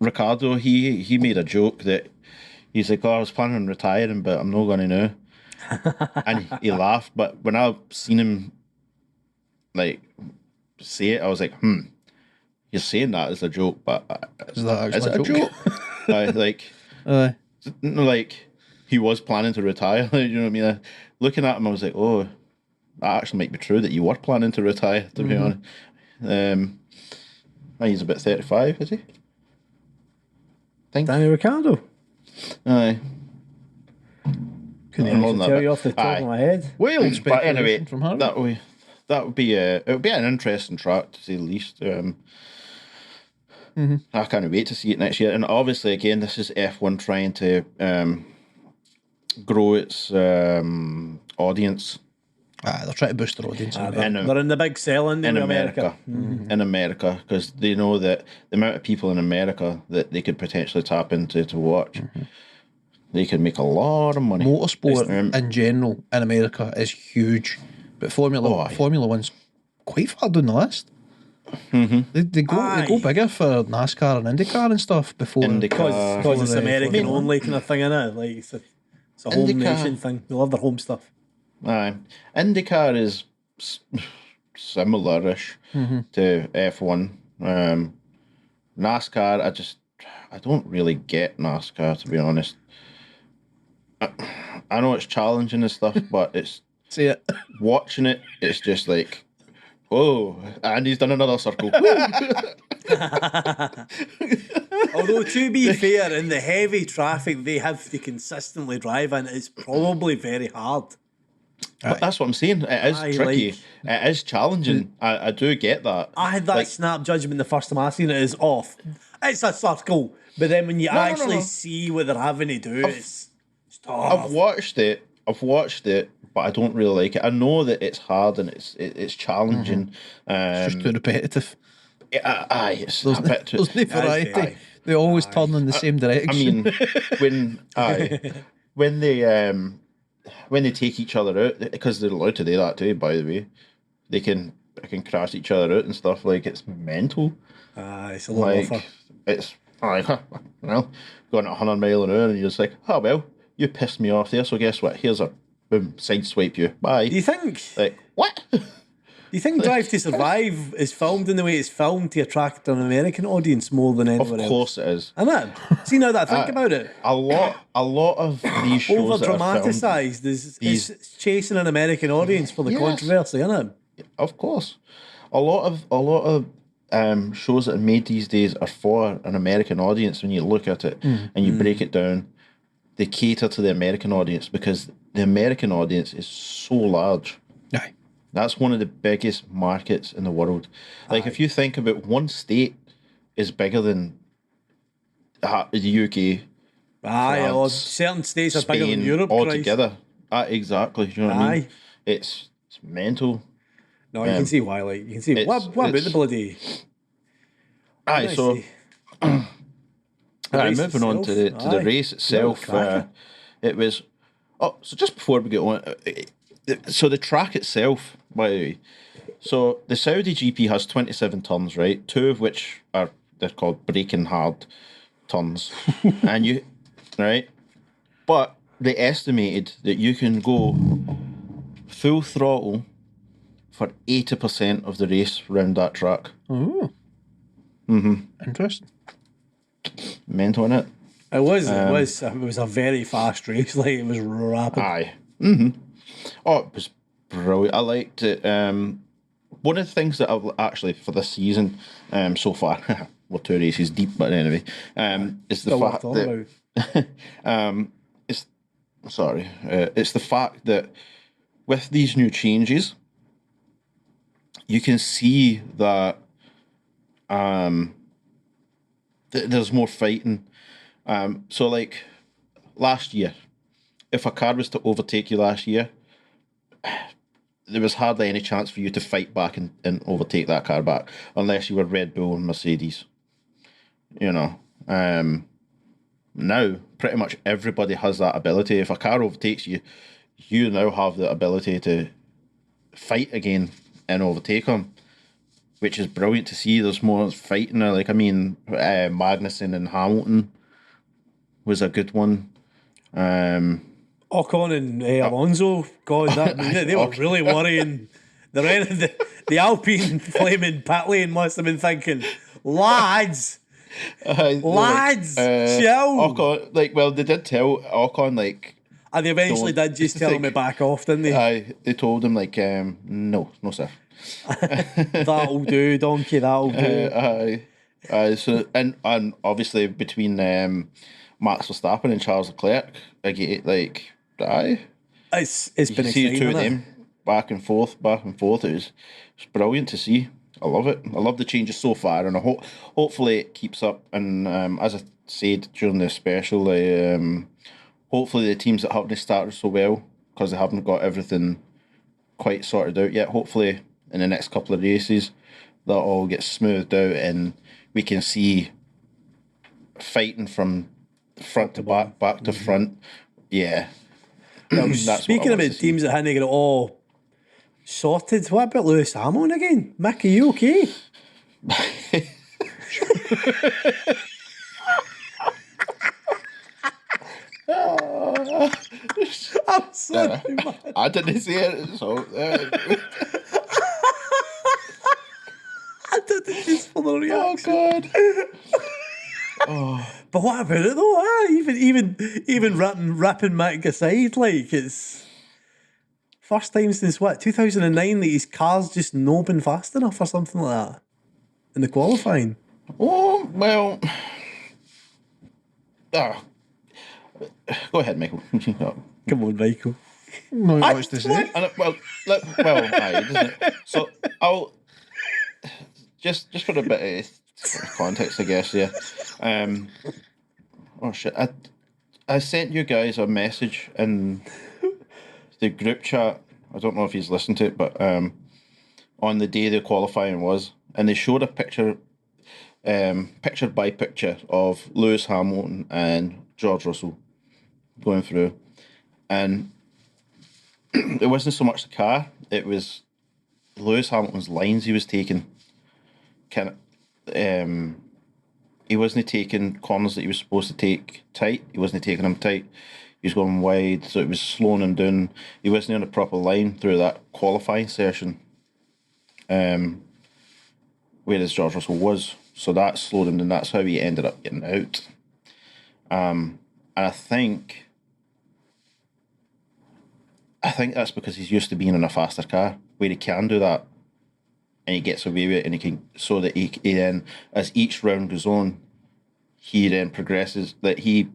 Ricardo, he made a joke that he's like, I was planning on retiring, but I'm not going to now. And he laughed, but when I seen him like say it, I was like, you're saying that as a joke, but Is that is it a actually joke? Like he was planning to retire. You know what I mean? Looking at him, I was like, oh, that actually might be true that you were planning to retire. To be honest, he's about 35, is he? Danny Ricciardo. Aye. Couldn't more even than tell that, you off the top aye. of my head. Wales, but anyway, speculation from Harvey. that would be it would be an interesting track to say the least. I can't wait to see it next year. And obviously, again, this is F1 trying to grow its audience they're trying to boost their audience. They're in the big selling in America. In America, because they know that the amount of people in America that they could potentially tap into to watch, they could make a lot of money. Motorsport in general in America is huge, but Formula One's quite far down the list. They go bigger for NASCAR and IndyCar and stuff before because it's American only kind of thing, innit? Like it's a whole nation thing. They love their home stuff. Aye, IndyCar is similar-ish to F1. NASCAR, I I don't really get NASCAR, to be honest. I know it's challenging and stuff, but it's See it. watching it. It's just like, whoa, and he's done another circle. Although, to be fair, in the heavy traffic they have to consistently drive in, it's probably very hard. But that's what I'm saying. It is tricky. It is challenging. I do get that. I had that snap judgment the first time I seen it is off. It's a circle. But then when you actually see what they're having to do, it's tough. I've watched it, but I don't really like it. I know that it's hard and it's challenging. It's just too repetitive. It's a bit too... There's no variety. They always turn in the same direction. I mean, when they take each other out, because they're allowed to do that too, by the way, they can crash each other out and stuff. Like, it's mental. It's a lot of fun. It's going at 100 mile an hour, and you're just like, oh well, you pissed me off there, so guess what? Here's a boom, sideswipe you. Bye. Do you think? Like, what? Do you think Drive to Survive is filmed in the way it's filmed to attract an American audience more than anywhere else? Of course it is. Isn't it? See, now that I think about it. A lot of these shows over dramatised is chasing an American audience for the controversy, isn't it? Of course. A lot of shows that are made these days are for an American audience. When you look at it and you break it down, they cater to the American audience because the American audience is so large. Aye. That's one of the biggest markets in the world. Like, if you think about one state is bigger than the UK. France, certain states are bigger than Europe. Altogether. Exactly. You know what I mean? It's mental. No, you can see why. Like, you can see what about the bloody. So. Moving on to the race itself. It was. Oh, so just before we get on. So the track itself, by the way, so the Saudi GP has 27 turns, right? 2 of which they're called braking hard turns, right? But they estimated that you can go full throttle for 80% of the race around that track. Oh, interesting. Mental, innit? It was a very fast race. Like, it was rapid. Aye. Oh, it was brilliant. I liked it. One of the things that I've actually for this season so far, we're 2 races deep, but anyway, is the fact that it's the fact that with these new changes, you can see that there's more fighting. So, like last year, if a car was to overtake you last year, there was hardly any chance for you to fight back and overtake that car back, unless you were Red Bull and Mercedes. You know, now pretty much everybody has that ability. If a car overtakes you, you now have the ability to fight again and overtake them, which is brilliant to see. There's more fighting. Like, I mean, Magnussen and Hamilton was a good one. Ocon and Alonso, God, they were really worrying. The Alpine flaming pit lane must have been thinking, lads, chill. Ocon, they did tell Ocon, and they eventually did just tell him to back off, didn't they? They told him, no, sir. That'll do, donkey, that'll do. So, and obviously between Max Verstappen and Charles Leclerc, again, it's been exciting. 2 of them back and forth. It's brilliant to see. I love it. I love the changes so far, and hopefully it keeps up. And as I said during the special, hopefully the teams that haven't started so well because they haven't got everything quite sorted out yet. Hopefully in the next couple of races that all gets smoothed out and we can see fighting from front to back to front. Yeah. Speaking about teams that hadn't got it all sorted, what about Lewis Hamilton again? Mick, are you okay? I'm sorry, man. I didn't see it, so... I did it just for the reaction. Oh, God. But what about it though? Even rapping Mick aside, like it's first time since what 2009 that his car's just no been fast enough or something like that in the qualifying. Oh well. Go ahead, Michael. Come on, Michael. No, much to say. Doesn't it? So I'll just for a bit of context, I guess. Yeah. Oh shit! I sent you guys a message in the group chat. I don't know if he's listened to it, but on the day the qualifying was, and they showed a picture, picture by picture of Lewis Hamilton and George Russell going through, and it wasn't so much the car; it was Lewis Hamilton's lines he was taking. He wasn't taking corners that he was supposed to take tight. He wasn't taking them tight. He was going wide, so it was slowing him down. He wasn't on a proper line through that qualifying session. Whereas George Russell was. So that slowed him down. That's how he ended up getting out. And I think that's because he's used to being in a faster car where he can do that. And he gets away with it, and he can, so that he then, as each round goes on, he then progresses, that he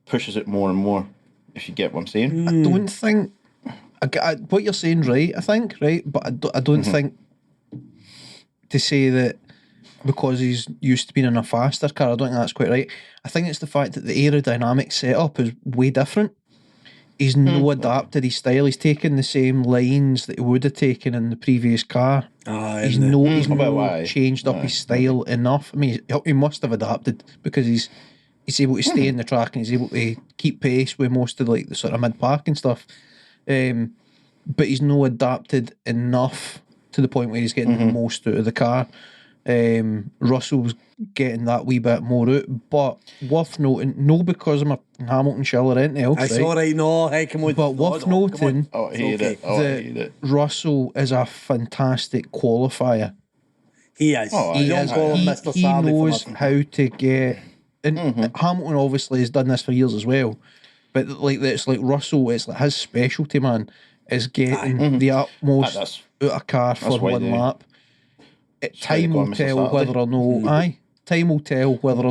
pushes it more and more, if you get what I'm saying. I don't think, what you're saying, right, I think, right, but I don't think to say that because he's used to being in a faster car, I don't think that's quite right. I think it's the fact that the aerodynamic setup is way different. He's no adapted his style. He's taken the same lines that he would have taken in the previous car. He's changed up his style enough. I mean, he must have adapted because he's able to stay in the track and he's able to keep pace with most of like the sort of mid-pack and stuff. But he's no adapted enough to the point where he's getting the most out of the car. Russell's getting that wee bit more out, but worth noting, no because I'm a Hamilton shiller or anything else, It's all right, no, hey, come on. but worth noting I hate it. Russell is a fantastic qualifier. He is. He knows how to get, and Hamilton obviously has done this for years as well, but like it's like Russell, it's like his specialty, man, is getting the utmost out of a car for one lap. Time will tell whether or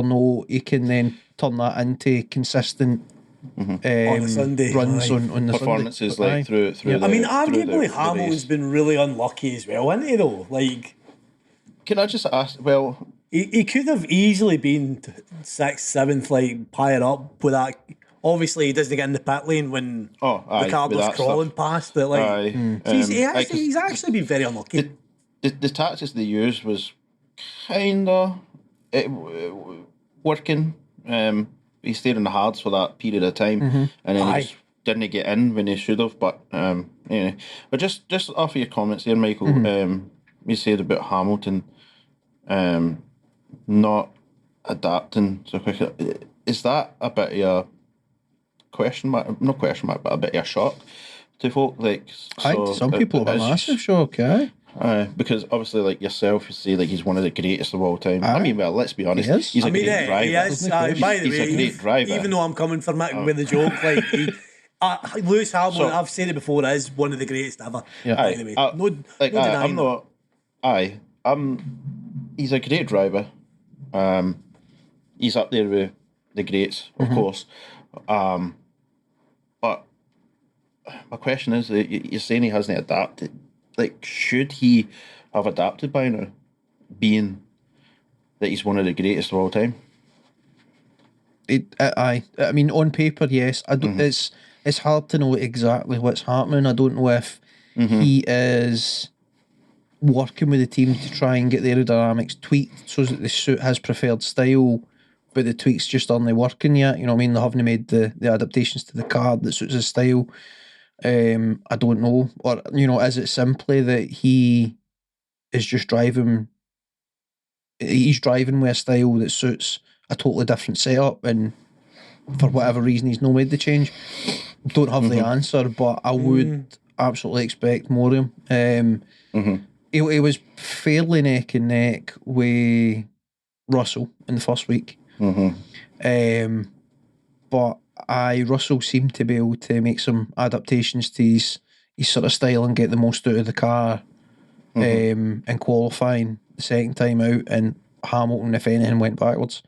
no he can then turn that into consistent on a Sunday runs on the performances Sunday. like through. I mean, arguably Hamilton's been really unlucky as well, hasn't he? Though, like, can I just ask? Well, he could have easily been 6th, 7th, like higher up with that. Obviously, he doesn't get in the pit lane when the car goes crawling past it. Like, he's actually been very unlucky. The tactics they used was kind of working. He stayed in the hards for that period of time, and then he just didn't get in when he should have. But anyway, but just off of your comments there, Michael, you said about Hamilton not adapting so quickly. Is that a bit of a question mark? Not question mark, but a bit of a shock to folk. Like, some people have a massive shock, because obviously, like yourself, you say like he's one of the greatest of all time. I mean, well, let's be honest, he's a great driver. He is. By the way, a great driver. Even though I'm coming for Mick with the joke, like Lewis Hamilton, I've said it before, is one of the greatest ever. Yeah. By the way, no denying that. He's a great driver. He's up there with the greats, of course. But my question is, you're saying he hasn't adapted. Like, should he have adapted by now, being that he's one of the greatest of all time? I mean, on paper, yes. I don't. It's hard to know exactly what's happening. I don't know if he is working with the team to try and get the aerodynamics tweaked so that they suit his preferred style, but the tweaks just aren't working yet. You know what I mean? They haven't made the adaptations to the car that suits his style. I don't know, or is it simply that he is just driving? He's driving with a style that suits a totally different setup, and for whatever reason, he's not made the change. Don't have the answer, but I would absolutely expect more of him. He was fairly neck and neck with Russell in the first week. But Russell seemed to be able to make some adaptations to his sort of style and get the most out of the car in qualifying the second time out, and Hamilton, if anything, went backwards.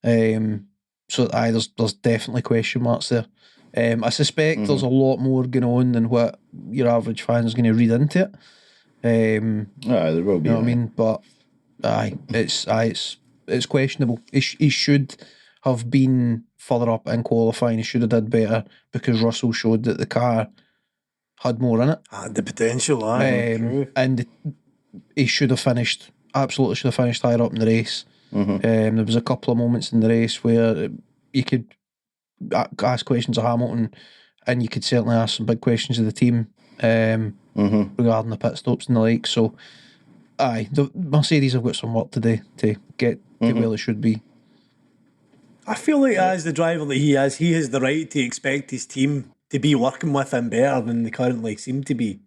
So there's definitely question marks there. I suspect there's a lot more going on than what your average fan is going to read into it. There will be. You know what I mean? But it's questionable. He should have been further up in qualifying. He should have did better because Russell showed that the car had more in it. The potential, true. And he should have finished. Absolutely should have finished higher up in the race. There was a couple of moments in the race where you could ask questions of Hamilton, and you could certainly ask some big questions of the team regarding the pit stops and the like. So, the Mercedes have got some work to do to get to where they should be. I feel like as the driver that he has the right to expect his team to be working with him better than they currently seem to be.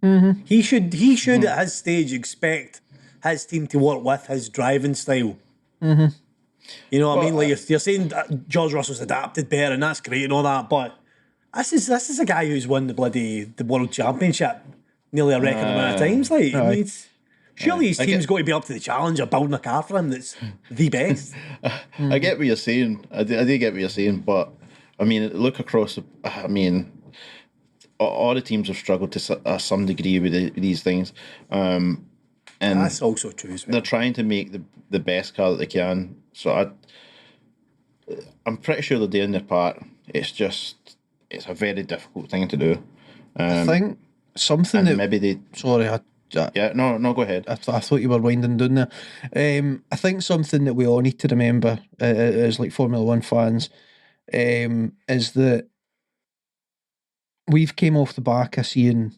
He should at his stage expect his team to work with his driving style. You know what I mean? Like you're saying George Russell's adapted better, and that's great and all that, but this is a guy who's won the world championship nearly a record amount of times. Like, I mean, surely his team's got to be up to the challenge of building a car for him that's the best. I get what you're saying. I do get what you're saying, but I mean, look across. I mean, all the teams have struggled to some degree with these things. And that's also true as well. They're trying to make the best car that they can. So I'm pretty sure they're doing their part. It's a very difficult thing to do. I think something that maybe they. Sorry, no, go ahead. I thought you were winding down there. I think something that we all need to remember as like Formula One fans is that we've came off the back of seeing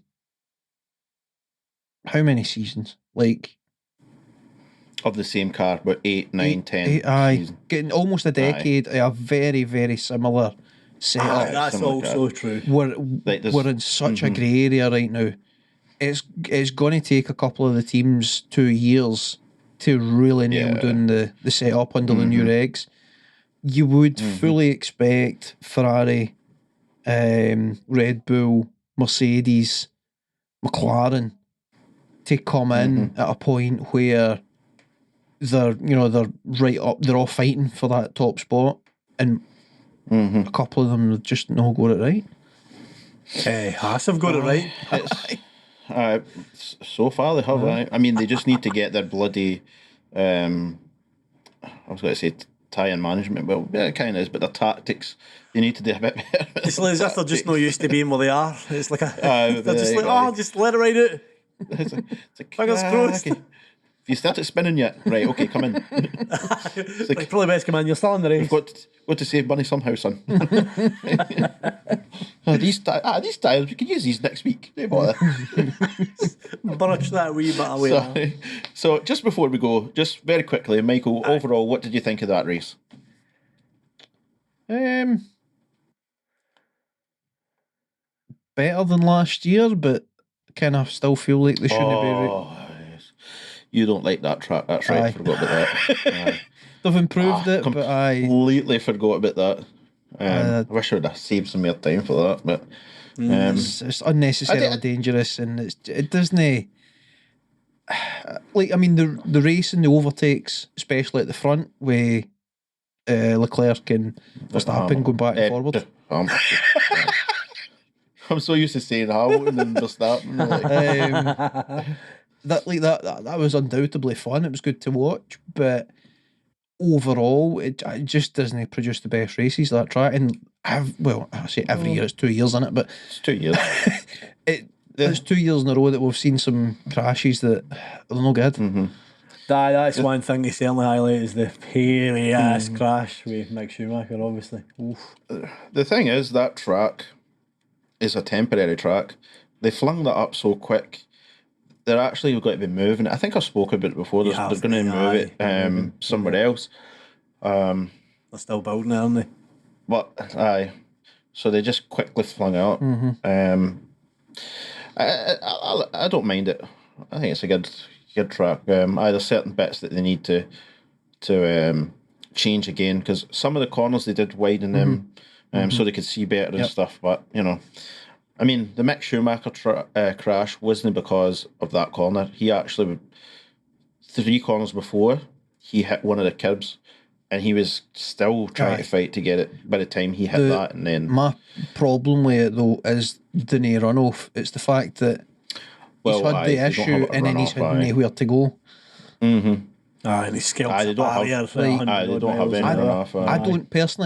how many seasons? Like of the same car, but 8, 9, 10. Getting almost a decade of a very, very similar setup. That's also true. We're in such a grey area right now. It's going to take a couple of the teams 2 years to really nail down the setup under the new regs. You would fully expect Ferrari, Red Bull, Mercedes, McLaren to come in at a point where they're right up, they're all fighting for that top spot, and a couple of them just not got it right. Haas have got it right. So far they have. I mean, they just need to get their bloody. I was going to say tie-in management. Well, yeah, it kind of is, but their tactics. They need to do a bit better. It's like as if they're just not used to being where they are. It's like they're just like, just let it ride out. It's a fingers crossed. Have you started spinning yet? Right, okay, come in. Like, probably best come in. You're still in the race. We've got to save money somehow, son. These tires, we can use these next week. No bother. Brush that wee bit away. So just before we go, just very quickly, Michael, overall, what did you think of that race? Better than last year, but kind of still feel like they shouldn't be. You don't like that track. That's right. I forgot about that. They've improved it, but I completely forgot about that. I wish I would have saved some more time for that, but it's unnecessarily dangerous, and it doesn't. Like, I mean, the race and the overtakes, especially at the front, where Leclerc and Verstappen going back and forward. I'm so used to saying Hamilton and Verstappen. That was undoubtedly fun. It was good to watch, but overall, it just doesn't produce the best races, that track. And I say every year, it's 2 years in it, but it's 2 years. It's 2 years in a row that we've seen some crashes that are no good. That's one thing they certainly highlight is the hairy ass crash with Mick Schumacher, obviously. Oof. The thing is, that track is a temporary track. They flung that up so quick. They're actually going to be moving it. I think I spoke about it before. They're going to move it somewhere else. They're still building it, aren't they? But so they just quickly flung it up. I don't mind it. I think it's a good track. There's certain bits that they need to change again, because some of the corners they did widen them so they could see better and stuff. But, you know, I mean, the Mick Schumacher crash wasn't because of that corner. He actually, 3 corners before, he hit one of the curbs, and he was still trying to fight to get it by the time he hit that. And then my problem with it, though, is the no runoff. It's the fact that he's had the issue and then he's had nowhere to go. And he's scaled they don't have any runoff.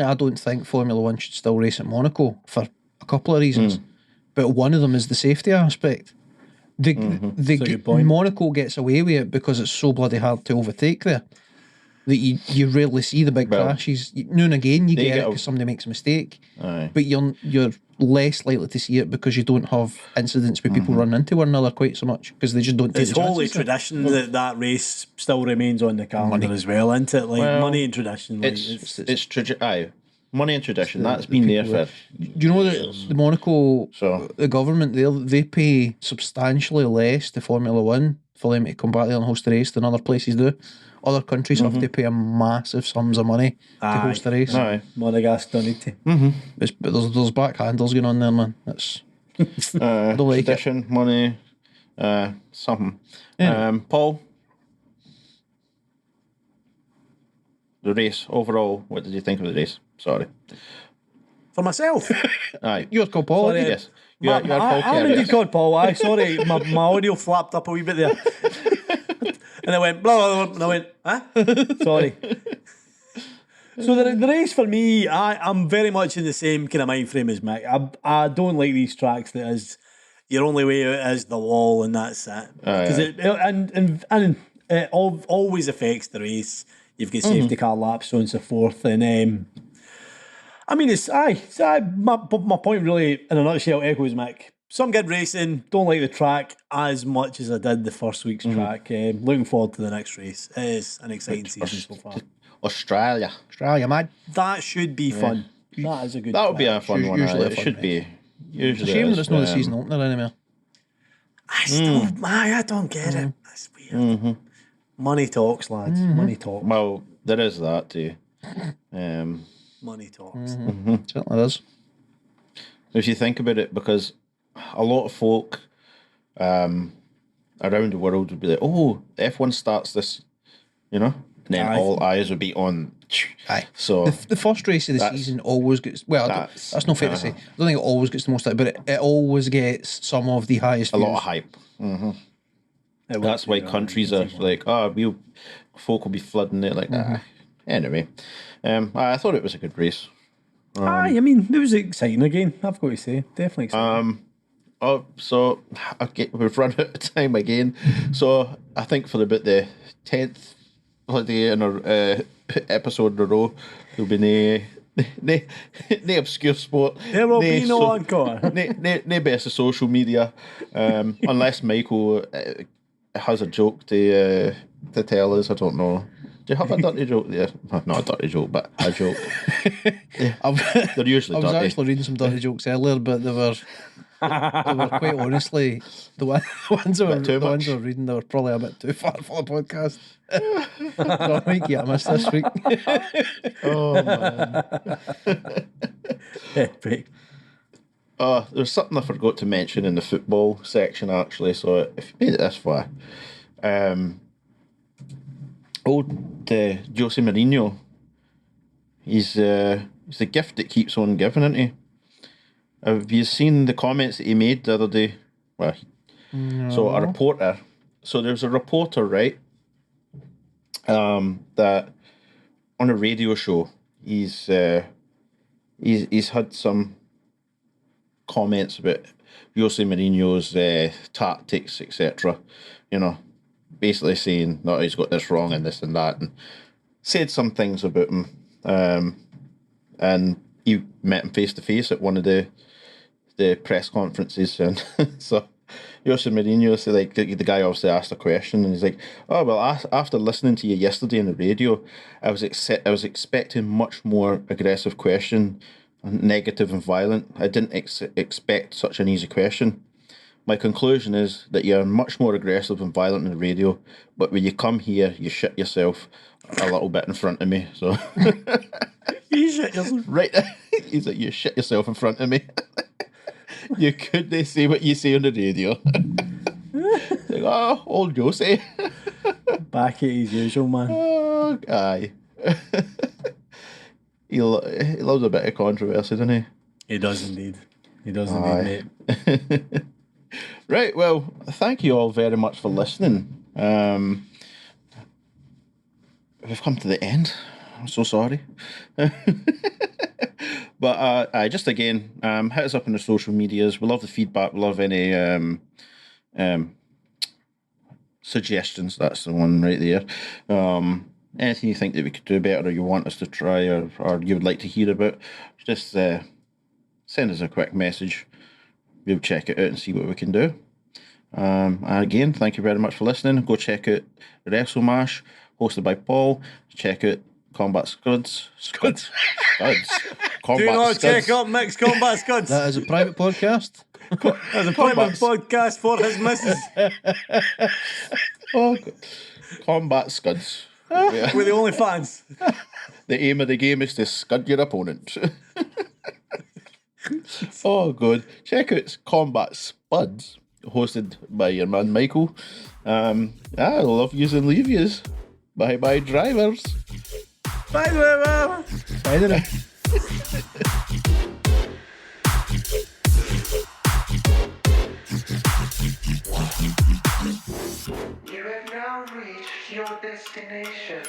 I don't think Formula One should still race at Monaco for a couple of reasons. But one of them is the safety aspect. Monaco gets away with it because it's so bloody hard to overtake there that you rarely see the big crashes. Now and again you get it because somebody makes a mistake, but you're less likely to see it because you don't have incidents where people run into one another quite so much because they just don't take the chances. It's holy tradition that race still remains on the calendar as well, isn't it? Like money and tradition. Like, it's tradition. Money and tradition. That's been there for. Do you know that the Monaco, the government, they pay substantially less to Formula One for them to come back there and host the race than other places do. Other countries have to pay a massive sums of money to host the race. Monegasque don't need to. But there's backhanders going on there, man. That's I don't like tradition, it. Money, something. Paul, the race overall. What did you think of the race? Sorry. For myself? Aye. You're called Paul, sorry, yes. You're Paul. I'm indeed called Paul. Aye, sorry. My audio flapped up a wee bit there. And I went, blah, blah, blah, and I went, huh? Sorry. So the race for me, I'm very much in the same kind of mind frame as Mick. I don't like these tracks that is your only way out is the wall and that's it. Because it always affects the race. You've got safety car laps, so on and so forth. And I mean, my point really, in a nutshell, echoes Mick. Some good racing, don't like the track as much as I did the first week's track. Looking forward to the next race. It is an exciting season so far. Australia, man. That should be fun. That is a good That would be a fun one. Usually it should be. Usually shame that it's not the season opener anymore. I don't get it. That's weird. Money talks, lads. Money talks. Well, there is that too. Money talks. Certainly does. If you think about it, because a lot of folk around the world would be like, "Oh, F1 starts this," you know, and then all eyes would be on. Aye. So the first race of the season always gets that's not fair to say. I don't think it always gets the most hype, but it always gets some of the highest. A lot of hype. That's why countries are like, folk will be flooding it like that. Anyway, I thought it was a good race. I mean, it was exciting again. I've got to say, definitely exciting. So we've run out of time again. So I think for about the 10th holiday in a episode in a row, there'll be no obscure sport. There will be no encore. No best of social media, unless Michael has a joke to tell us. I don't know. Do you have a dirty joke there? Not a dirty joke, but a joke. They're usually dirty. I was actually reading some dirty jokes earlier, but they were quite honestly the ones I were reading. They were probably a bit too far for the podcast. So I might get a miss this week. Oh man! Epic. There's something I forgot to mention in the football section actually. So if you made it this far, Jose Mourinho, he's the gift that keeps on giving, isn't he? Have you seen the comments that he made the other day? Well, no. So a reporter. So there's a reporter, right? That on a radio show, he's had some comments about Jose Mourinho's tactics, etc. You know, basically saying, no, he's got this wrong and this and that, and said some things about him. And you met him face to face at one of the press conferences, and so Jose Mourinho, so like the guy obviously asked a question, and he's like, "Oh well, after listening to you yesterday on the radio, I was expecting much more aggressive question, negative and violent. I didn't expect such an easy question. My conclusion is that you're much more aggressive and violent on the radio, but when you come here, you shit yourself a little bit in front of me. So You shit yourself. right, he's like, you shit yourself in front of me. You couldn't say what you say on the radio. It's like, oh, old Josie. Back at his usual, man. Oh, aye. He loves a bit of controversy, doesn't he? He does indeed. He does indeed, mate. Right, well, thank you all very much for listening. We've come to the end. I'm so sorry. But just again, hit us up on the social medias. We love the feedback. We love any suggestions. That's the one right there. Anything you think that we could do better, or you want us to try, or you would like to hear about, just send us a quick message. We'll check it out and see what we can do. And again, thank you very much for listening. Go check out Wrestle Mash, hosted by Paul. Check out Combat Scuds. Combat Do not Scuds. check up Mixed Combat Scuds. That is a private podcast. There's a private podcast for his missus. Oh, Combat Scuds. We're the only fans. The aim of the game is to scud your opponent. Oh, good. Check out Combat Spuds, hosted by your man Michael. I love yous and leave yous. Bye bye, drivers. Bye, driver. Bye then. You have now reached your destination.